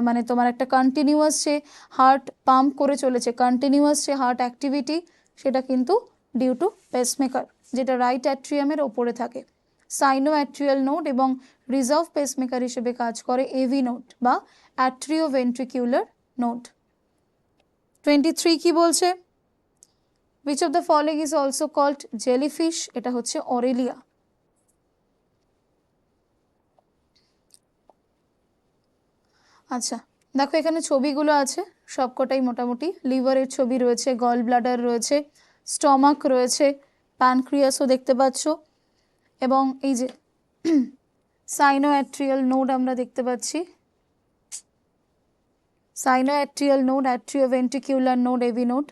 মানে তোমার একটা কন্টিনিউয়াস যে হার্ট পাম্প করে চলেছে, কন্টিনিউয়াস যে হার্ট অ্যাক্টিভিটি, সেটা কিন্তু ডিউ টু পেসমেকার, যেটা রাইট অ্যাট্রিয়ামের ওপরে থাকে। সাইনো অ্যাট্রিয়াল নোড এবং রিজার্ভ পেসমেকার হিসেবে কাজ করে এভি নোড বা অ্যাট্রিওভেন্ট্রিকিউলার নোড। 23 কি বলছে? Which of the following is also called jellyfish? এটা হচ্ছে অরেলিয়া। আচ্ছা, দেখো এখানে ছবিগুলো আছে সবকটাই মোটামুটি। লিভারের ছবি রয়েছে, গল ব্লাডার রয়েছে, স্টমাক রয়েছে, প্যানক্রিয়াসও দেখতে পাচ্ছ, এবং এই যে সাইনোঅ্যাট্রিয়াল নোড আমরা দেখতে পাচ্ছি, sinoatrial node, অ্যাট্রিওভেন্ট্রিকিউলার node, AV node.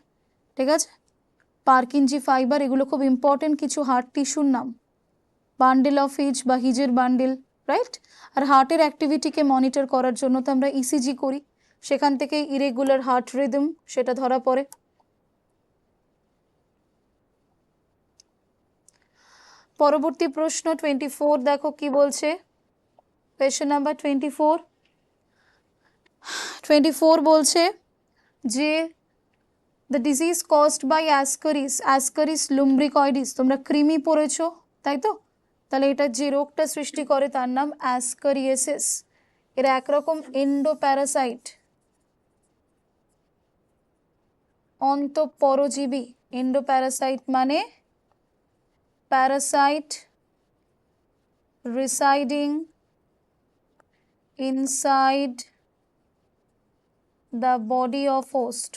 ঠিক আছে, পার্কিনজি ফাইবার, এগুলো খুব ইম্পর্টেন্ট কিছু হার্ট টিস্যুর নাম। বান্ডেল অফ হিজ বা হিজের বান্ডেল, রাইট? আর হার্টের অ্যাক্টিভিটিকে মনিটর করার জন্য তো আমরা ইসিজি করি, সেখান থেকে ইরেগুলার হার্ট রিদম সেটা ধরা পড়ে। পরবর্তী প্রশ্ন 24 দেখো কি বলছে, কোয়েশ্চেন নাম্বার 24 বলছে যে the disease caused by Ascaris, Ascaris lumbricoides, তোমরা কৃমি পড়েছো তাই তো? তাহলে এটা যে রোগটা সৃষ্টি করে তার নাম অ্যাসকারিয়েসিস। এরা একরকম এন্ডোপ্যারাসাইট, অন্তঃপরজীবী। এন্ডোপ্যারাসাইট মানে Parasite residing inside the body of host.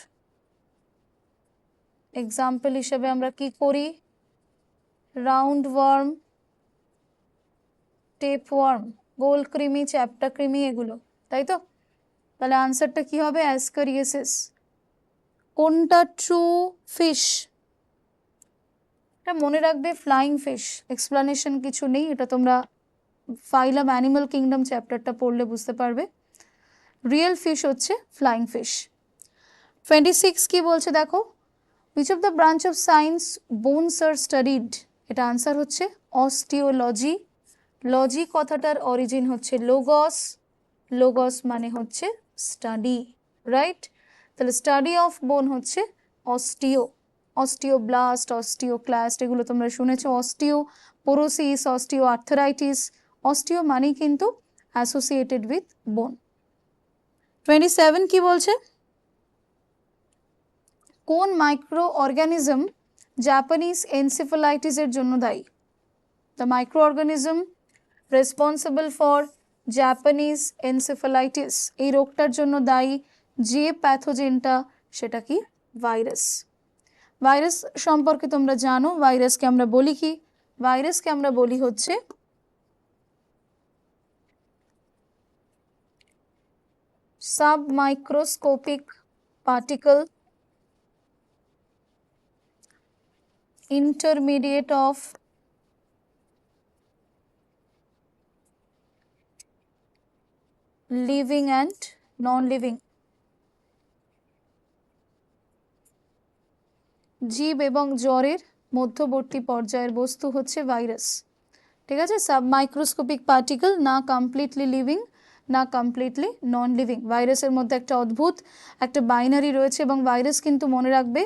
Example হিসেবে আমরা কি করি? রাউন্ড ওয়ার্ম, টেপ ওয়ার্ম, গোল কৃমি, চ্যাপ্টা কৃমি, এগুলো, তাই তো? তাহলে আনসারটা কি হবে? অ্যাসকারিয়েসিস। কোনটা ট্রু ফিশ? এটা মনে রাখবে, ফ্লাইং ফিশ, এক্সপ্লানেশন কিছু নেই, এটা তোমরা ফাইলাম অ্যানিমাল কিংডম চ্যাপ্টারটা পড়লে বুঝতে পারবে। রিয়েল ফিশ হচ্ছে ফ্লাইং ফিশ। 26 কি বলছে দেখো, which of the branch of science bones are studied? এটা আনসার হচ্ছে অস্টিওলজি। লজি কথাটার অরিজিন হচ্ছে লোগস, লোগস মানে হচ্ছে স্টাডি, রাইট? তাহলে স্টাডি অফ বোন হচ্ছে অস্টিও, অস্টিওব্লাস্ট, অস্টিওক্লাস্ট, এগুলো তোমরা শুনেছো। অস্টিও পোরোসিস, অস্টিও আর্থারাইটিস, অস্টিও মানেই কিন্তু অ্যাসোসিয়েটেড উইথ বোন। 27 কি বলছে, কোন মাইক্রো অর্গানিজম জাপানিজ এনসেফালাইটিসের জন্য দায়ী? The micro organism responsible for Japanese encephalitis, এই রোগটার জন্য দায়ী যে প্যাথোজেনটা, সেটা কি? ভাইরাস। ভাইরাস সম্পর্কে তোমরা জানো, ভাইরাসকে আমরা বলি কি? ভাইরাসকে আমরা বলি হচ্ছে সাবমাইক্রোস্কোপিক particle intermediate of living and non-living, জীব এবং জ্বরের মধ্যবর্তী পর্যায়ের বস্তু হচ্ছে ভাইরাস। ঠিক আছে, সাবমাইক্রোস্কোপিক পার্টিকেল, না কমপ্লিটলি লিভিং না কমপ্লিটলি নন লিভিং। ভাইরাসের মধ্যে একটা অদ্ভুত একটা বাইনারি রয়েছে, এবং ভাইরাস কিন্তু মনে রাখবে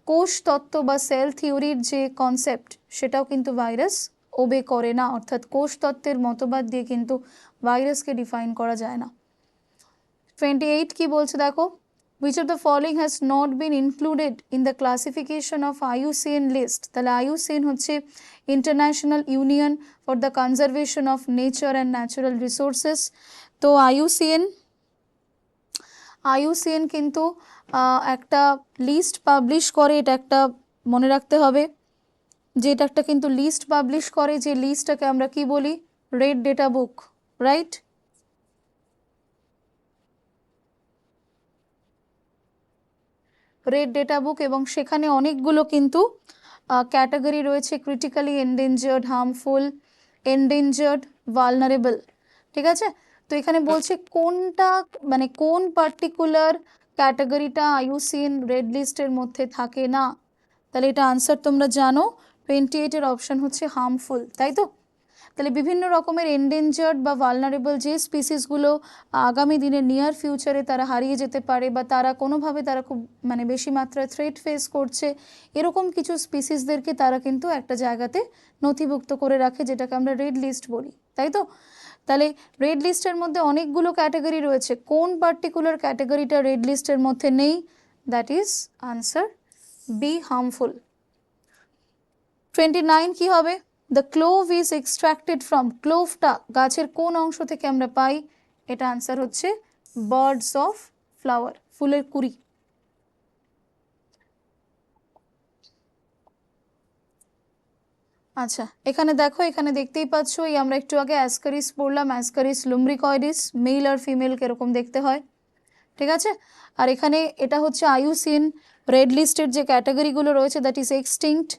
কোষ তত্ত্ব বা সেল থিওরির যে কনসেপ্ট, সেটাও কিন্তু ভাইরাস ওবে করে না, অর্থাৎ কোষ তত্ত্বের মতবাদ দিয়ে কিন্তু ভাইরাসকে ডিফাইন করা যায় না। 28 কি বলছে দেখো, which of the following has not been included in the classification of IUCN list? তাহলে IUCN হচ্ছে international union for the conservation of nature and natural resources. তো আইইউসিএন কিন্তু একটা লিস্ট পাবলিশ করে, এটা একটা মনে রাখতে হবে যে এটা একটা কিন্তু লিস্ট পাবলিশ করে, যে লিস্টটাকে আমরা কি বলি? Red data book, right? Red data book, এবং সেখানে অনেকগুলো কিন্তু ক্যাটাগরি রয়েছে, critically endangered, harmful, endangered, vulnerable. ঠিক আছে, তো এখানে বলছে কোনটা, মানে কোন পার্টিকুলার ক্যাটাগরিটা আইইউসিএন রেড লিস্টের মধ্যে থাকে না। তাহলে এটা আনসার তোমরা জানো, 28-এর অপশন হচ্ছে হার্মফুল, তাই তো? তাহলে বিভিন্ন রকমের এন্ডেঞ্জার্ড বা ভালনারেবল যে স্পিসিসগুলো আগামী দিনে নিয়ার ফিউচারে তারা হারিয়ে যেতে পারে বা তারা কোনোভাবে তারা খুব মানে বেশি মাত্রায় থ্রেট ফেস করছে, এরকম কিছু স্পিসিসদেরকে তারা কিন্তু একটা জায়গাতে নথিভুক্ত করে রাখে, যেটাকে আমরা রেড লিস্ট বলি, তাই তো? তাহলে রেড লিস্টের মধ্যে অনেকগুলো ক্যাটাগরি রয়েছে, কোন পার্টিকুলার ক্যাটাগরিটা রেড লিস্টের মধ্যে নেই? That is answer B, harmful. 29 কি হবে? The clove is extracted from, ক্লোভটা গাছের কোন অংশ থেকে আমরা পাই? এটা আনসার হচ্ছে বার্ডস অফ ফ্লাওয়ার, ফুলের কুড়ি। আচ্ছা, এখানে দেখো, এখানে দেখতেই পাচ্ছ, এই আমরা একটু আগে অ্যাসকারিস পড়লাম, অ্যাসকারিস লুমব্রিকয়েডিস, মেল আর ফিমেল কিরকম দেখতে হয়, ঠিক আছে? আর এখানে এটা হচ্ছে আইইউসিএন রেড লিস্টের যে ক্যাটাগরিগুলো রয়েছে, that is extinct,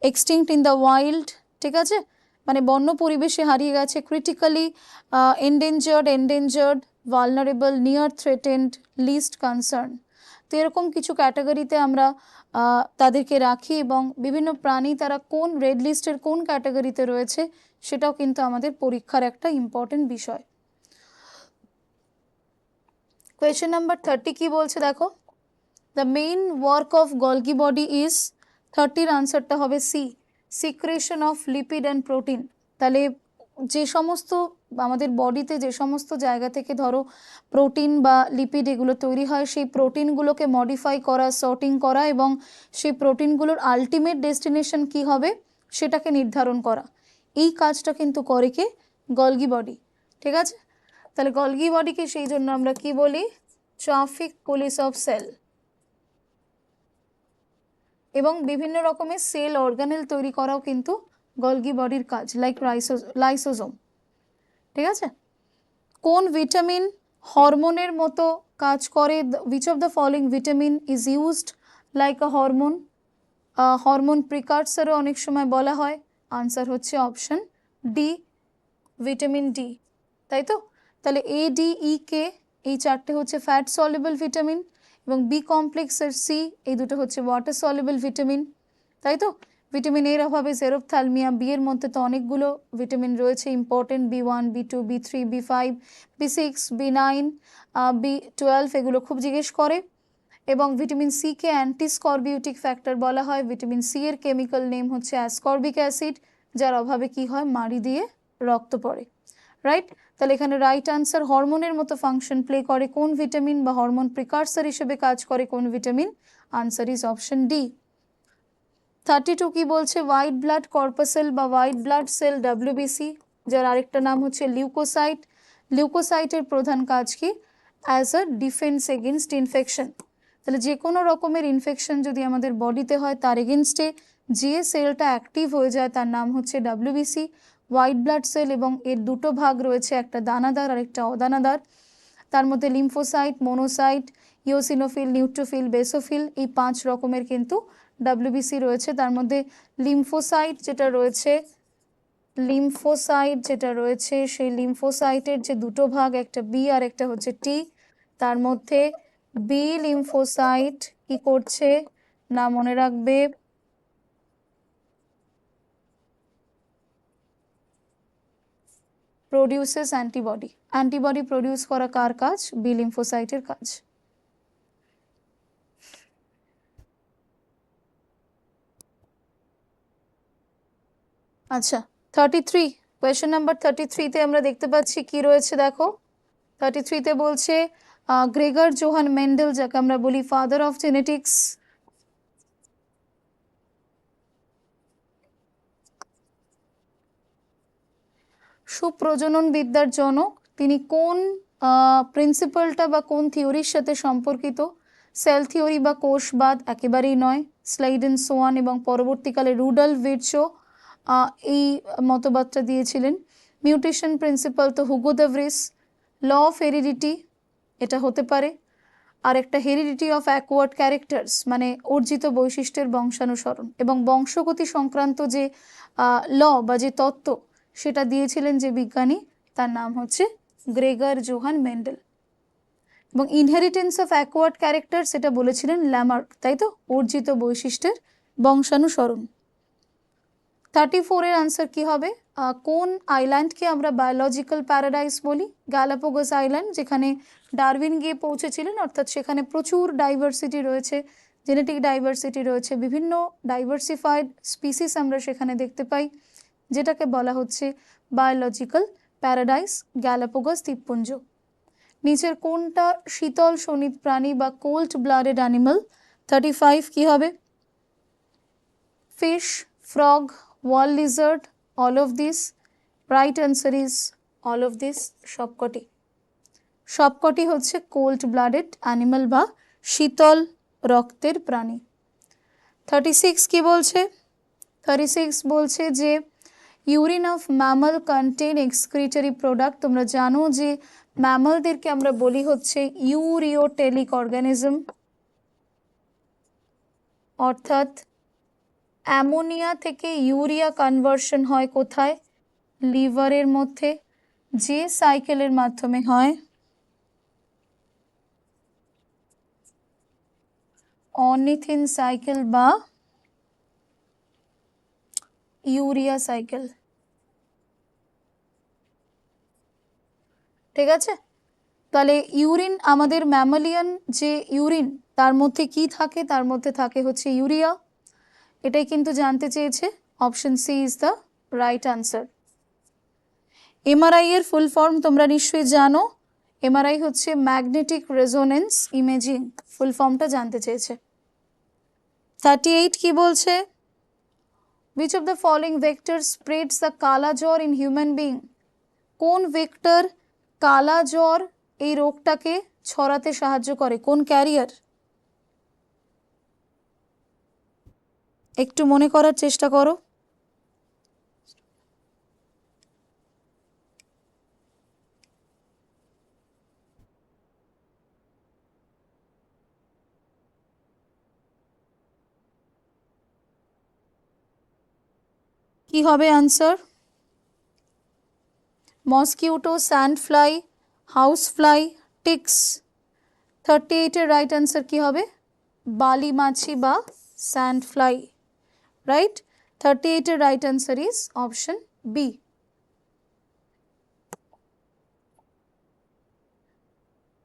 extinct in the wild, ঠিক আছে, মানে বন্য পরিবেশে হারিয়ে গেছে, critically endangered, vulnerable, near threatened, least concern. তো এরকম কিছু ক্যাটাগরিতে আমরা তাদেরকে রাখি, এবং বিভিন্ন প্রাণী তারা কোন রেড লিস্টের কোন ক্যাটাগরিতে রয়েছে সেটাও কিন্তু আমাদের পরীক্ষার একটা ইম্পর্টেন্ট বিষয়। কোয়েশ্চেন নাম্বার 30 কি বলছে দেখো? The main work of Golgi body is, 30-র আনসারটা হবে C, secretion of lipid and protein. তাহলে যে সমস্ত আমাদের বডিতে যে সমস্ত জায়গা থেকে ধরো প্রোটিন বা লিপিড এগুলো তৈরি হয়, সেই প্রোটিনগুলোকে মডিফাই করা, সর্টিং করা, এবং সেই প্রোটিনগুলোর আলটিমেট ডেস্টিনেশন কি হবে সেটাকে নির্ধারণ করা, এই কাজটা কিন্তু করে কে? গলগি বডি, ঠিক আছে? তাহলে গলগি বডিকে সেই জন্য আমরা কি বলি? Traffic police of cell. এবং বিভিন্ন রকমের সেল অর্গানেল তৈরি করাও কিন্তু গলগি বডির কাজ, লাইক লাইসোজোম, ঠিক আছে? কোন ভিটামিন হরমোনের মতো কাজ করে? Which of the following vitamin is used like a hormone? Hormone প্রিকারসরও অনেক সময় বলা হয়। আনসার হচ্ছে অপশন ডি, ভিটামিন ডি, তাই তো? তাহলে এ, ডি, ই, কে এই চারটে হচ্ছে ফ্যাট সলিবল ভিটামিন, এবং বি কমপ্লেক্স আর সি এই দুটো হচ্ছে ওয়াটার সলিবল ভিটামিন, তাই তো? ভিটামিন এর অভাবে জেরোপথ্যালমিয়া, বি এর মধ্যে তো অনেকগুলো ভিটামিন রয়েছে important, B1, B2, B3, B5, B6, B9, B12 এগুলো খুব জিজ্ঞেস করে। এবং ভিটামিন সি কে অ্যান্টিস্করবিউটিক ফ্যাক্টর বলা হয়। ভিটামিন সি এর কেমিক্যাল নেম হচ্ছে অ্যাসকর্বিক অ্যাসিড, যার অভাবে কি হয়? মাড়ি দিয়ে রক্ত পড়ে, রাইট? তাহলে এখানে রাইট আনসার, হরমোনের মতো ফাংশন প্লে করে কোন ভিটামিন, বা হরমোন প্রিকারসর হিসেবে কাজ করে কোন vitamin? Answer is option D. 32 কি বলছে? হোয়াইট ব্লাড কর্পাসেল বা হোয়াইট ব্লাড সেল, ডাব্লিউবিসি, যার আরেকটা নাম হচ্ছে লিউকোসাইট। লিউকোসাইটের প্রধান কাজ কি? As a defence against infection. তাহলে যে কোনো রকমের ইনফেকশন যদি আমাদের বডিতে হয়, তার এগেনস্টে যে সেলটা অ্যাক্টিভ হয়ে যায় তার নাম হচ্ছে ডাব্লিউবিসি, হোয়াইট ব্লাড সেল। এবং এর দুটো ভাগ রয়েছে, একটা দানাদার আর একটা অদানাদার। তার মধ্যে lymphocyte, monocyte, eosinophil, neutrophil, basophil, এই 5 রকমের কিন্তু ডাব্লিউবিসি রয়েছে। তার মধ্যে লিম্ফোসাইট যেটা রয়েছে সেই লিম্ফোসাইটের যে দুটো ভাগ, একটা বি আর একটা হচ্ছে টি। তার মধ্যে বি লিম্ফোসাইট কি করছে না, মনে রাখবে, প্রডিউসেস অ্যান্টিবডি। অ্যান্টিবডি প্রডিউস করা কার কাজ? বি লিম্ফোসাইটের কাজ। আচ্ছা, 33, কোয়েশ্চেন নাম্বার 33-তে আমরা দেখতে পাচ্ছি কি রয়েছে দেখো। 33-তে বলছে গ্রেগর জোহান মেন্ডেল, যাকে আমরা বলি ফাদার অফ জেনেটিক্স, সুপ্রজনন বিদ্যার জনক, তিনি কোন প্রিন্সিপালটা বা কোন থিওরির সাথে সম্পর্কিত? সেল থিওরি বা কোষবাদ একেবারেই নয়, স্লাইডেন সোয়ান এবং পরবর্তীকালে রুডল্ফ ভিরচো এই মতবাদটা দিয়েছিলেন। মিউটেশন প্রিন্সিপাল তো Hugo de Vries. Law of heredity এটা হতে পারে। আর একটা হেরিডিটি অফ অ্যাকওয়ার্ড ক্যারেক্টার্স, মানে অর্জিত বৈশিষ্ট্যের বংশানুসরণ। এবং বংশগতি সংক্রান্ত যে ল বা যে তত্ত্ব সেটা দিয়েছিলেন যে বিজ্ঞানী, তার নাম হচ্ছে গ্রেগর জোহান মেন্ডেল। এবং ইনহেরিটেন্স অফ অ্যাকওয়ার্ড ক্যারেক্টার সেটা বলেছিলেন ল্যামার্ক, তাই তো? অর্জিত বৈশিষ্ট্যের বংশানুসরণ। 34 এর আনসার কি হবে? কোন আইল্যান্ডকে আমরা বায়োলজিক্যাল প্যারাডাইস বলি? গ্যালাপাগোস আইল্যান্ড, যেখানে ডারউইন গিয়ে পৌঁছেছিলেন, অর্থাৎ সেখানে প্রচুর ডাইভার্সিটি রয়েছে, জেনেটিক ডাইভার্সিটি রয়েছে, বিভিন্ন ডাইভার্সিফাইড স্পিসিস আমরা সেখানে দেখতে পাই, যেটাকে বলা হচ্ছে বায়োলজিক্যাল প্যারাডাইস গ্যালাপাগোস দ্বীপপুঞ্জ। নিচের কোনটা শীতল শোণিত প্রাণী বা কোল্ড ব্লাডেড অ্যানিমাল? 35 কি হবে? Fish, frog, wall Lizaad, all of this? Right answer is all of this, সবকটি। সবকটি হচ্ছে কোল্ড ব্লাডেড অ্যানিমাল বা শীতল রক্তের প্রাণী। 36 কি বলছে? 36 বলছে যে urine of mammal contain excretory product. তোমরা জানো যে ম্যামালদেরকে আমরা বলি হচ্ছে ইউরিওটেলিক অর্গানিজম, অর্থাৎ অ্যামোনিয়া থেকে ইউরিয়া কনভার্সন হয় কোথায়? লিভারের মধ্যে। যে সাইকেলের মাধ্যমে হয় অর্নিথিন সাইকেল বা ইউরিয়া সাইকেল। ঠিক আছে, তাহলে ইউরিন, আমাদের ম্যামালিয়ান যে ইউরিন, তার মধ্যে কি থাকে? তার মধ্যে থাকে হচ্ছে ইউরিয়া। এটাই কিন্তু জানতে চেয়েছে। Option C is the right answer. MRI এর ফুল ফর্ম তোমরা নিশ্চয়ই জানো। এমআরআই হচ্ছে ম্যাগনেটিক রেজোনেন্স ইমেজিং, ফুল ফর্মটা জানতে চেয়েছে। 38 কি বলছে? Which of the following vectors spreads the কালা জ্বর in human being? কোন ভেক্টর কালা জ্বর এই রোগটাকে ছড়াতে সাহায্য করে? কোন ক্যারিয়ার? একটু মনে করার চেষ্টা করো। কি হবে answer? Mosquito, sand fly, house fly, ticks. 38 এর রাইট আনসার কি হবে? বালি মাছি বা স্যান্ড ফ্লাই। রাইট, 38 এর right answer is option B.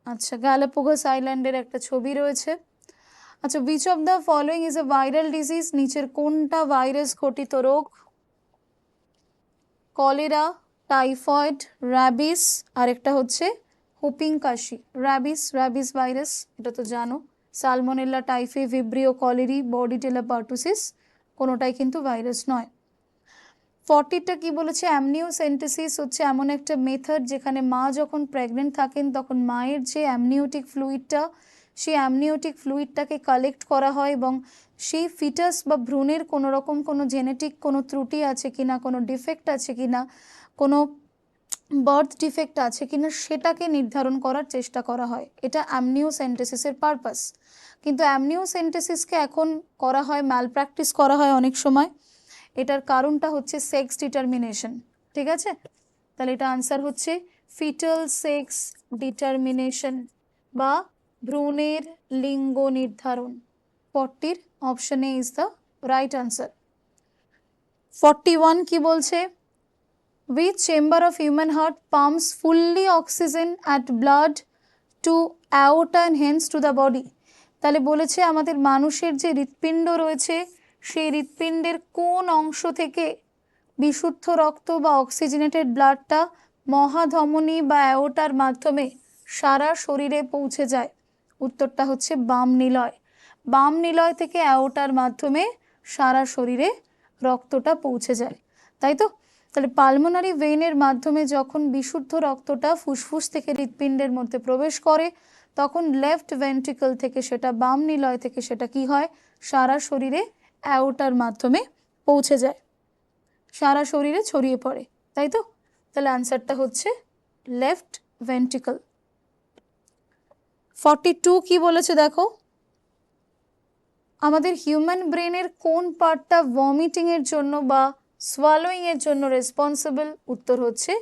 আচ্ছা, গ্যালাপাগোস আইল্যান্ডের একটা ছবি রয়েছে। আচ্ছা, which of the following is a viral disease? নিচের কোনটা ভাইরাস ঘটিত রোগ? কলেরা, টাইফয়েড, র্যাবিস, আর একটা হচ্ছে হুপিং কাশি। র্যাবিস ভাইরাস, এটা তো জানো। Salmonella typhi, Vibrio colliery, বডিটেলা pertussis, কোনোটাই কিন্তু ভাইরাস নয়। 40টা কি বলেছে? অ্যামনিওসেন্টেসিস হচ্ছে এমন একটা মেথড যেখানে মা যখন প্রেগনেন্ট থাকেন তখন মায়ের যে অ্যামনিওটিক ফ্লুইডটা, সেই অ্যামনিওটিক ফ্লুইডটাকে কালেক্ট করা হয় এবং সেই ফিটাস বা ভ্রূণের কোনো রকম কোনো জেনেটিক কোনো ত্রুটি আছে কিনা, কোনো ডিফেক্ট আছে কিনা, কোনো বার্থ ডিফেক্ট আছে কিনা, সেটাকে নির্ধারণ করার চেষ্টা করা হয়। এটা অ্যামনিওসেন্টেসিসের পারপাস। কিন্তু অ্যামনিওসেন্টেসিসকে এখন করা হয়, ম্যাল প্র্যাকটিস করা হয় অনেক সময়। এটার কারণটা হচ্ছে সেক্স ডিটারমিনেশন। ঠিক আছে, তাহলে এটা আনসার হচ্ছে ফিটাল সেক্স ডিটারমিনেশন বা ভ্রূণের লিঙ্গ নির্ধারণ। 40 option A is the right answer. 41 কি বলছে? Which chamber of human heart pumps fully oxygen at blood to aorta and hence to the body? তাহলে বলেছে আমাদের মানুষের যে হৃৎপিণ্ড রয়েছে, সেই হৃৎপিণ্ডের কোন অংশ থেকে বিশুদ্ধ রক্ত বা অক্সিজেনেটেড ব্লাডটা মহাধমনী বা অ্যাওর্টার মাধ্যমে সারা শরীরে পৌঁছে যায়? উত্তরটা হচ্ছে বাম নিলয়। বাম নিলয় থেকে অ্যাওর্টার মাধ্যমে সারা শরীরে রক্তটা পৌঁছে যায়, তাই তো? তাহলে পালমোনারি ভেইনের মাধ্যমে যখন বিশুদ্ধ রক্তটা ফুসফুস থেকে হৃৎপিণ্ডের মধ্যে প্রবেশ করে, তখন লেফট ভেন্ট্রিকল থেকে সেটা বাম নিলয় থেকে সেটা কি হয়? সারা শরীরে অ্যাওর্টার মাধ্যমে পৌঁছে যায়, সারা শরীরে ছড়িয়ে পড়ে, তাই তো? তাহলে আনসারটা হচ্ছে লেফট ভেন্ট্রিকল। 42 কি বলেছে দেখো? আমাদের হিউম্যান ব্রেনের কোন পার্টটা ভমিটিংয়ের জন্য বা সোয়ালোয়িংয়ের জন্য রেসপন্সিবল? উত্তর হচ্ছে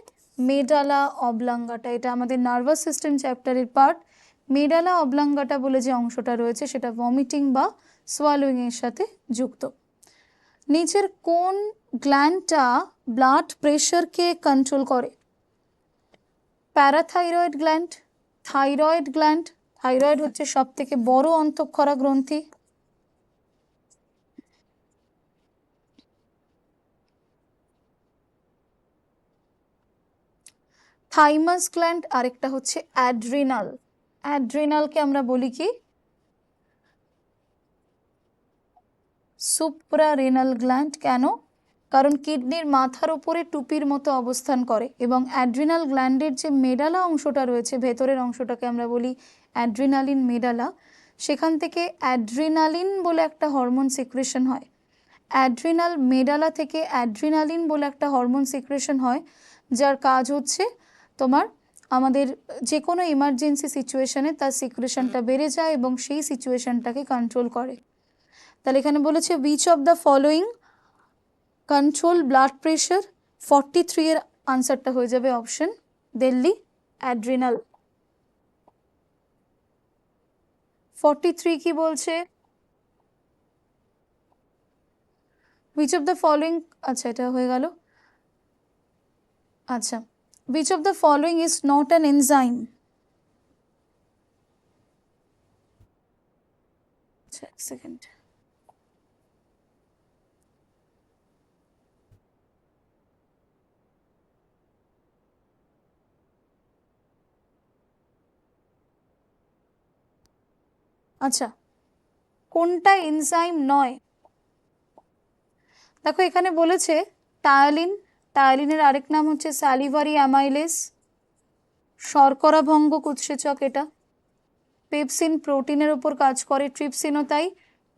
মেডালা অবলাঙ্গাটা। এটা আমাদের নার্ভাস সিস্টেম চ্যাপ্টারের পার্ট। মেডালা অবলাঙ্গাটা বলে যে অংশটা রয়েছে সেটা ভমিটিং বা সোয়ালোয়িংয়ের সাথে যুক্ত। নিচের কোন গ্ল্যান্ডটা ব্লাড প্রেশারকে কন্ট্রোল করে? Parathyroid gland, thyroid gland, thyroid হচ্ছে সব থেকে বড় অন্তঃক্ষরা গ্রন্থি, থাইমাস গ্ল্যান্ড, আরেকটা হচ্ছে অ্যাড্রিনাল। অ্যাড্রিনালকে আমরা বলি কি সুপ্রারেনাল গ্ল্যান্ড। কেন? কারণ কিডনির মাথার উপরে টুপির মতো অবস্থান করে এবং অ্যাড্রিনাল গ্ল্যান্ডের যে মেডালা অংশটা রয়েছে, ভেতরের অংশটাকে আমরা বলি অ্যাড্রিনালিন মেডালা, সেখান থেকে অ্যাড্রিনালিন বলে একটা হরমোন সিক্রেশন হয়। অ্যাড্রিনাল মেডালা থেকে অ্যাড্রিনালিন বলে একটা হরমোন সিক্রেশন হয়, যার কাজ হচ্ছে তোমার আমাদের যে কোনো ইমার্জেন্সি সিচুয়েশনে তার সিক্রেশনটা বেড়ে যায় এবং সেই সিচুয়েশনটাকে কন্ট্রোল করে। তাহলে এখানে বলেছে which of the following control blood pressure. 43 এর আনসারটা হয়ে যাবে অপশন দিল্লি, অ্যাড্রিনাল। 43 কি বলছে? which of the following, আচ্ছা এটা হয়ে গেল। আচ্ছা, which of the following is not an enzyme? আচ্ছা এক সেকেন্ড। আচ্ছা, কোনটা এনজাইম নয়? দেখো এখানে বলেছে টায়ালিন, টায়ালিনের আরেক নাম হচ্ছে স্যালিভারি অ্যামাইলেস, শর্করা ভঙ্গক উৎসেচক এটা। পেপসিন প্রোটিনের উপর কাজ করে, ট্রিপসিনও তাই।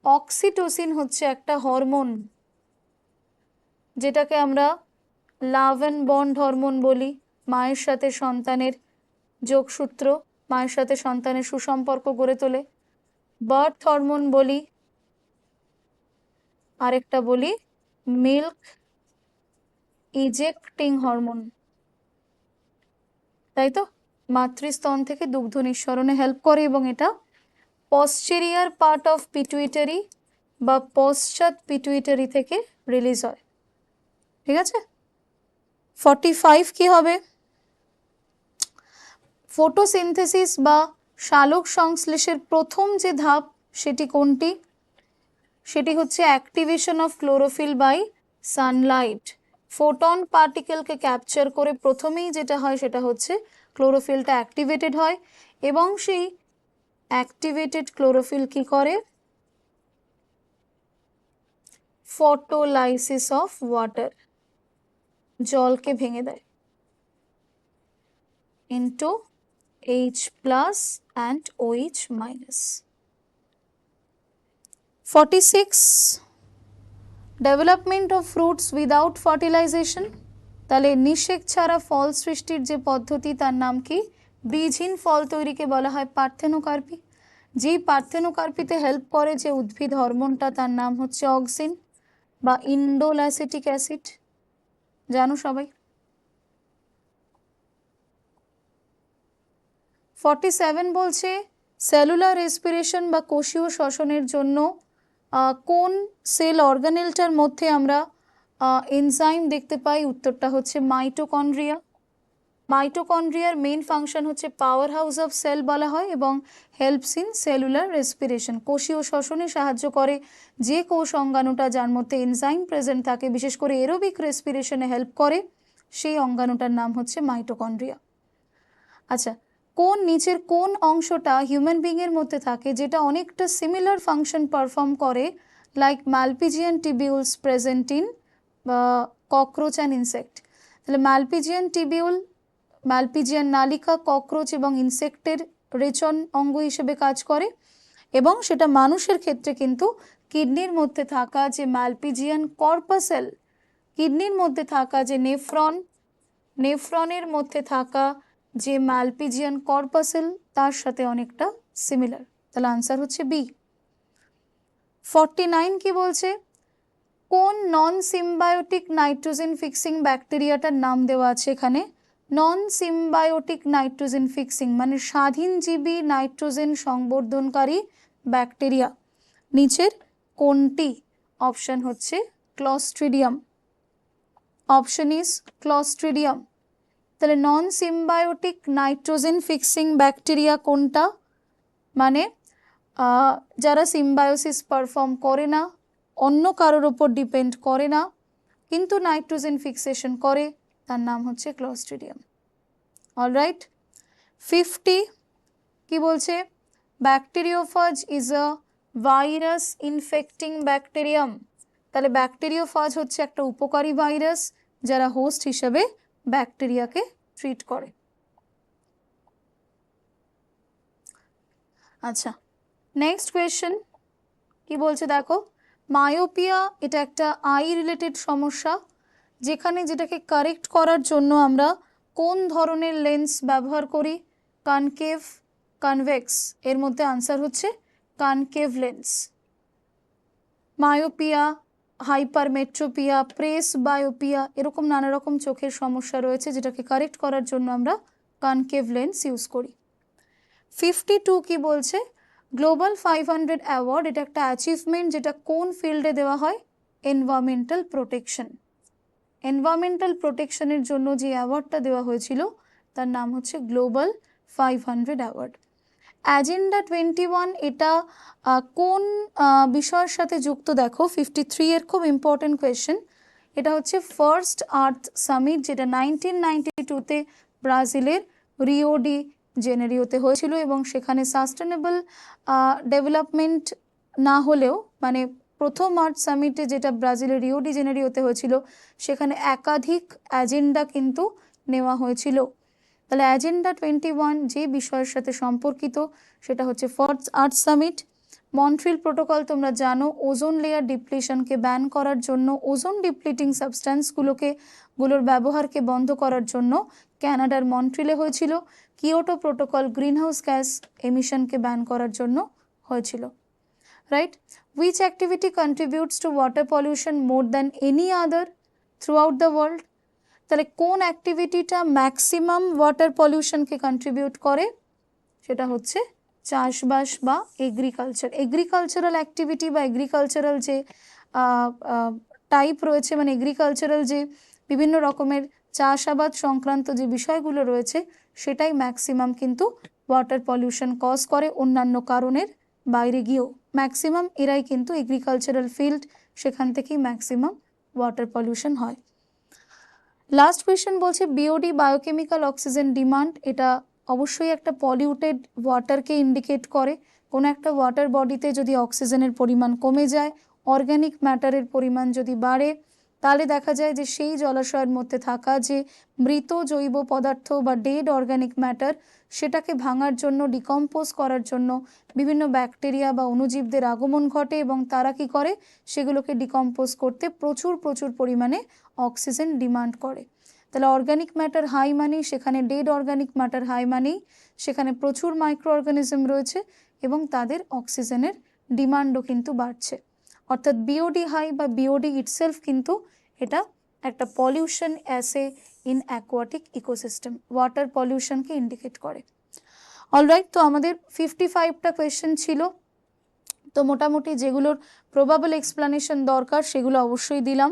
অক্সিটোসিন হচ্ছে একটা হরমোন যেটাকে আমরা লাভ অ্যান্ড বন্ড হরমোন বলি, মায়ের সাথে সন্তানের যোগসূত্র, মায়ের সাথে সন্তানের সুসম্পর্ক গড়ে তোলে। বার্থ হরমোন বলি, আরেকটা বলি মিল্ক ইজেক্টিং হরমোন, তাই তো? মাতৃস্তন থেকে দুগ্ধ নিঃসরণে হেল্প করে এবং এটা পশ্চেরিয়ার পার্ট অফ পিটুইটারি বা পশ্চাৎ পিটুইটারি থেকে রিলিজ হয়। ঠিক আছে। 45 কি হবে? ফটোসিনথেসিস বা সালোক সংশ্লেষের প্রথম যে ধাপ সেটি কোনটি? সেটি হচ্ছে activation of chlorophyll by sunlight. Photon পার্টিকেলকে ক্যাপচার করে প্রথমেই যেটা হয় সেটা হচ্ছে ক্লোরোফিলটা অ্যাক্টিভেটেড হয় এবং সেই অ্যাক্টিভেটেড ক্লোরোফিল কি করে? ফটোলাইসিস অফ ওয়াটার, জলকে ভেঙে দেয় into H plus and OH minus. 46 development of fruits without fertilisation. তাহলে নিষেক ছাড়া ফল সৃষ্টির যে পদ্ধতি তার নাম কি? বীজহীন ফল তৈরিকে বলা হয় পার্থেনোকার্পি। যেই পার্থেনোকার্পিতে হেল্প করে যে উদ্ভিদ হরমোনটা তার নাম হচ্ছে অক্সিন বা ইন্ডোল অ্যাসিটিক অ্যাসিড, জানো সবাই। 47 বলছে সেলুলার রেসপিরেশন বা কোষীয় শ্বসনের জন্য কোন সেল অর্গানেলটার মধ্যে আমরা এনজাইম দেখতে পাই? উত্তরটা হচ্ছে মাইটোকন্ড্রিয়া। মাইটোকন্ড্রিয়ার মেইন ফাংশন হচ্ছে পাওয়ার হাউস অফ সেল বলা হয় এবং হেল্পস ইন সেলুলার রেসপিরেশন, কোষীয় শ্বসনে সাহায্য করে। যে কোষ অঙ্গাণুটা যার মধ্যে এনজাইম প্রেজেন্ট থাকে, বিশেষ করে এরোবিক রেসপিরেশনে হেল্প করে, সেই অঙ্গাণুটার নাম হচ্ছে মাইটোকন্ড্রিয়া। আচ্ছা, কোন নিচের কোন অংশটা হিউম্যান বিংয়ের মধ্যে থাকে যেটা অনেকটা সিমিলার ফাংশন পারফর্ম করে like Malpighian tubules present in cockroach and insect? তাহলে ম্যালপিজিয়ান টিবিউল, ম্যালপিজিয়ান নালিকা ককরোচ এবং ইনসেক্টের রেচন অঙ্গ হিসেবে কাজ করে এবং সেটা মানুষের ক্ষেত্রে কিন্তু কিডনির মধ্যে থাকা যে ম্যালপিজিয়ান কর্পাসেল, কিডনির মধ্যে থাকা যে নেফ্রন, নেফ্রনের মধ্যে থাকা যে ম্যালপিজিয়ান কর্পাসেল তার সাথে অনেকটা সিমিলার। তাহলে আনসার হচ্ছে বি। 49 কি বলছে? কোন নন সিম্বায়োটিক নাইট্রোজেন ফিক্সিং ব্যাকটেরিয়াটার নাম দেওয়া আছে এখানে? নন সিম্বায়োটিক নাইট্রোজেন ফিক্সিং মানে স্বাধীনজীবী নাইট্রোজেন সংবর্ধনকারী ব্যাকটেরিয়া নিচের কোনটি? অপশন হচ্ছে ক্লস্ট্রিডিয়াম। Option is Clostridium. তাহলে নন সিম্বায়োটিক নাইট্রোজেন ফিক্সিং ব্যাকটেরিয়া কোনটা? মানে যারা সিম্বায়োসিস পারফর্ম করে না, অন্য কারোর ওপর ডিপেন্ড করে না, কিন্তু নাইট্রোজেন ফিক্সেশন করে, তার নাম হচ্ছে ক্লস্ট্রিডিয়াম। অলরাইট। 50 কি বলছে? Bacteriophage is a virus infecting bacterium. তাহলে ব্যাকটেরিওফাজ হচ্ছে একটা উপকারী ভাইরাস যারা হোস্ট হিসেবে ব্যাকটেরিয়াকে ট্রিট করে। আচ্ছা, নেক্সট কোয়েশ্চেন কি বলছে দেখো, মায়োপিয়া এটা একটা আই রিলেটেড সমস্যা, যেটাকে কারেক্ট করার জন্য আমরা কোন ধরনের লেন্স ব্যবহার করি? Concave, convex? এর মধ্যে আনসার হচ্ছে concave lens. Myopia, hypermetropia, presbyopia, এরকম নানা রকম চোখের সমস্যা রয়েছে যেটাকে কারেক্ট করার জন্য আমরা কনকেভ লেন্স ইউজ করি। 52 কি বলছে? গ্লোবাল 500 অ্যাওয়ার্ড এটা একটা অ্যাচিভমেন্ট যেটা কোন ফিল্ডে দেওয়া হয়? Environmental protection. এনভায়রনমেন্টাল প্রোটেকশনের জন্য যে অ্যাওয়ার্ডটা দেওয়া হয়েছিল তার নাম হচ্ছে গ্লোবাল 500 অ্যাওয়ার্ড। অ্যাজেন্ডা 21 এটা কোন বিষয়ের সাথে যুক্ত? দেখো 53 এর খুব ইম্পর্টেন্ট কোয়েশ্চেন। এটা হচ্ছে ফার্স্ট আর্থ সামিট, যেটা 1992তে ব্রাজিলের রিও ডি জেনেরিওতে হয়েছিল, এবং সেখানে সাস্টেনেবল ডেভেলপমেন্ট না হলেও, মানে প্রথম আর্থ সামিটে যেটা ব্রাজিলের রিও ডি জেনেরিওতে হয়েছিল, সেখানে একাধিক অ্যাজেন্ডা কিন্তু নেওয়া হয়েছিল। তাহলে অ্যাজেন্ডা 21 যে বিষয়ের সাথে সম্পর্কিত সেটা হচ্ছে ফার্স্ট আর্থ সামিট। মন্ট্রিল প্রোটোকল তোমরা জানো, ওজোন লেয়ার ডিপ্লিশনকে ব্যান করার জন্য, ওজোন ডিপ্লিটিং সাবস্ট্যান্সগুলোর ব্যবহারকে বন্ধ করার জন্য কানাডার মন্ট্রিলে হয়েছিল। কিয়োটো প্রোটোকল গ্রিনহাউস গ্যাস এমিশনকে ব্যান করার জন্য হয়েছিল। Right? Which activity contributes to water pollution more than any other throughout the world? তাহলে কোন অ্যাক্টিভিটিটা ম্যাক্সিমাম ওয়াটার পলিউশনকে কন্ট্রিবিউট করে? সেটা হচ্ছে চাষবাস বা এগ্রিকালচার। এগ্রিকালচারাল অ্যাক্টিভিটি বা এগ্রিকালচারাল যে টাইপ রয়েছে, মানে এগ্রিকালচারাল যে বিভিন্ন রকমের চাষাবাদ সংক্রান্ত যে বিষয়গুলো রয়েছে, সেটাই ম্যাক্সিমাম কিন্তু ওয়াটার পলিউশন কজ করে, অন্যান্য কারণের বাইরে গিয়েও। ম্যাক্সিমাম এরাই কিন্তু এগ্রিকালচারাল ফিল্ড, সেখান থেকেই ম্যাক্সিমাম ওয়াটার পলিউশন হয়। লাস্ট কোয়েশ্চেন বলছে বিওডি বায়োকেমিক্যাল অক্সিজেন ডিমান্ড, এটা অবশ্যই একটা পলিউটেড ওয়াটারকে ইন্ডিকেট করে। কোনো একটা ওয়াটার বডিতে যদি অক্সিজেনের পরিমাণ কমে যায়, অর্গ্যানিক ম্যাটারের পরিমাণ যদি বাড়ে, তাহলে দেখা যায় যে সেই জলাশয়ের মধ্যে থাকা যে মৃত জৈব পদার্থ বা ডেড অর্গ্যানিক ম্যাটার, সেটাকে ভাঙার জন্য, ডিকম্পোজ করার জন্য বিভিন্ন ব্যাকটেরিয়া বা অণুজীবদের আগমন ঘটে, এবং তারা কি করে? সেগুলোকে ডিকম্পোজ করতে প্রচুর পরিমাণে অক্সিজেন ডিমান্ড করে। তাহলে অর্গ্যানিক ম্যাটার হাই মানেই সেখানে ডেড অর্গ্যানিক ম্যাটার হাই মানেই সেখানে প্রচুর মাইক্রো অর্গানিজম রয়েছে, এবং তাদের অক্সিজেনের ডিমান্ডও কিন্তু বাড়ছে। অর্থাৎ বিওডি হাই বা বিওডি ইটসেলফ কিন্তু এটা একটা pollution assay in aquatic ecosystem, water পলিউশনকে ইন্ডিকেট করে। অলরাইট, তো আমাদের 55টা কোয়েশ্চেন ছিল। তো মোটামুটি যেগুলোর প্রবাবল এক্সপ্লানেশন দরকার সেগুলো অবশ্যই দিলাম।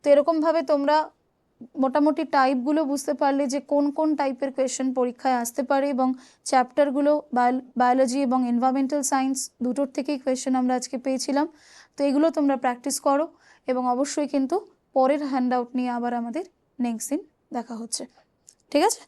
তো এরকমভাবে তোমরা মোটামুটি টাইপগুলো বুঝতে পারলে যে কোন কোন টাইপের কোয়েশ্চেন পরীক্ষায় আসতে পারে, এবং চ্যাপ্টারগুলো বায়োলজি এবং এনভায়রনমেন্টাল সায়েন্স দুটোর থেকেই কোয়েশ্চেন আমরা আজকে পেয়েছিলাম। তো এগুলো তোমরা প্র্যাকটিস করো, এবং অবশ্যই কিন্তু পরের হ্যান্ড আউট নিয়ে আবার আমাদের নেক্সট দিন দেখা হচ্ছে। ঠিক আছে?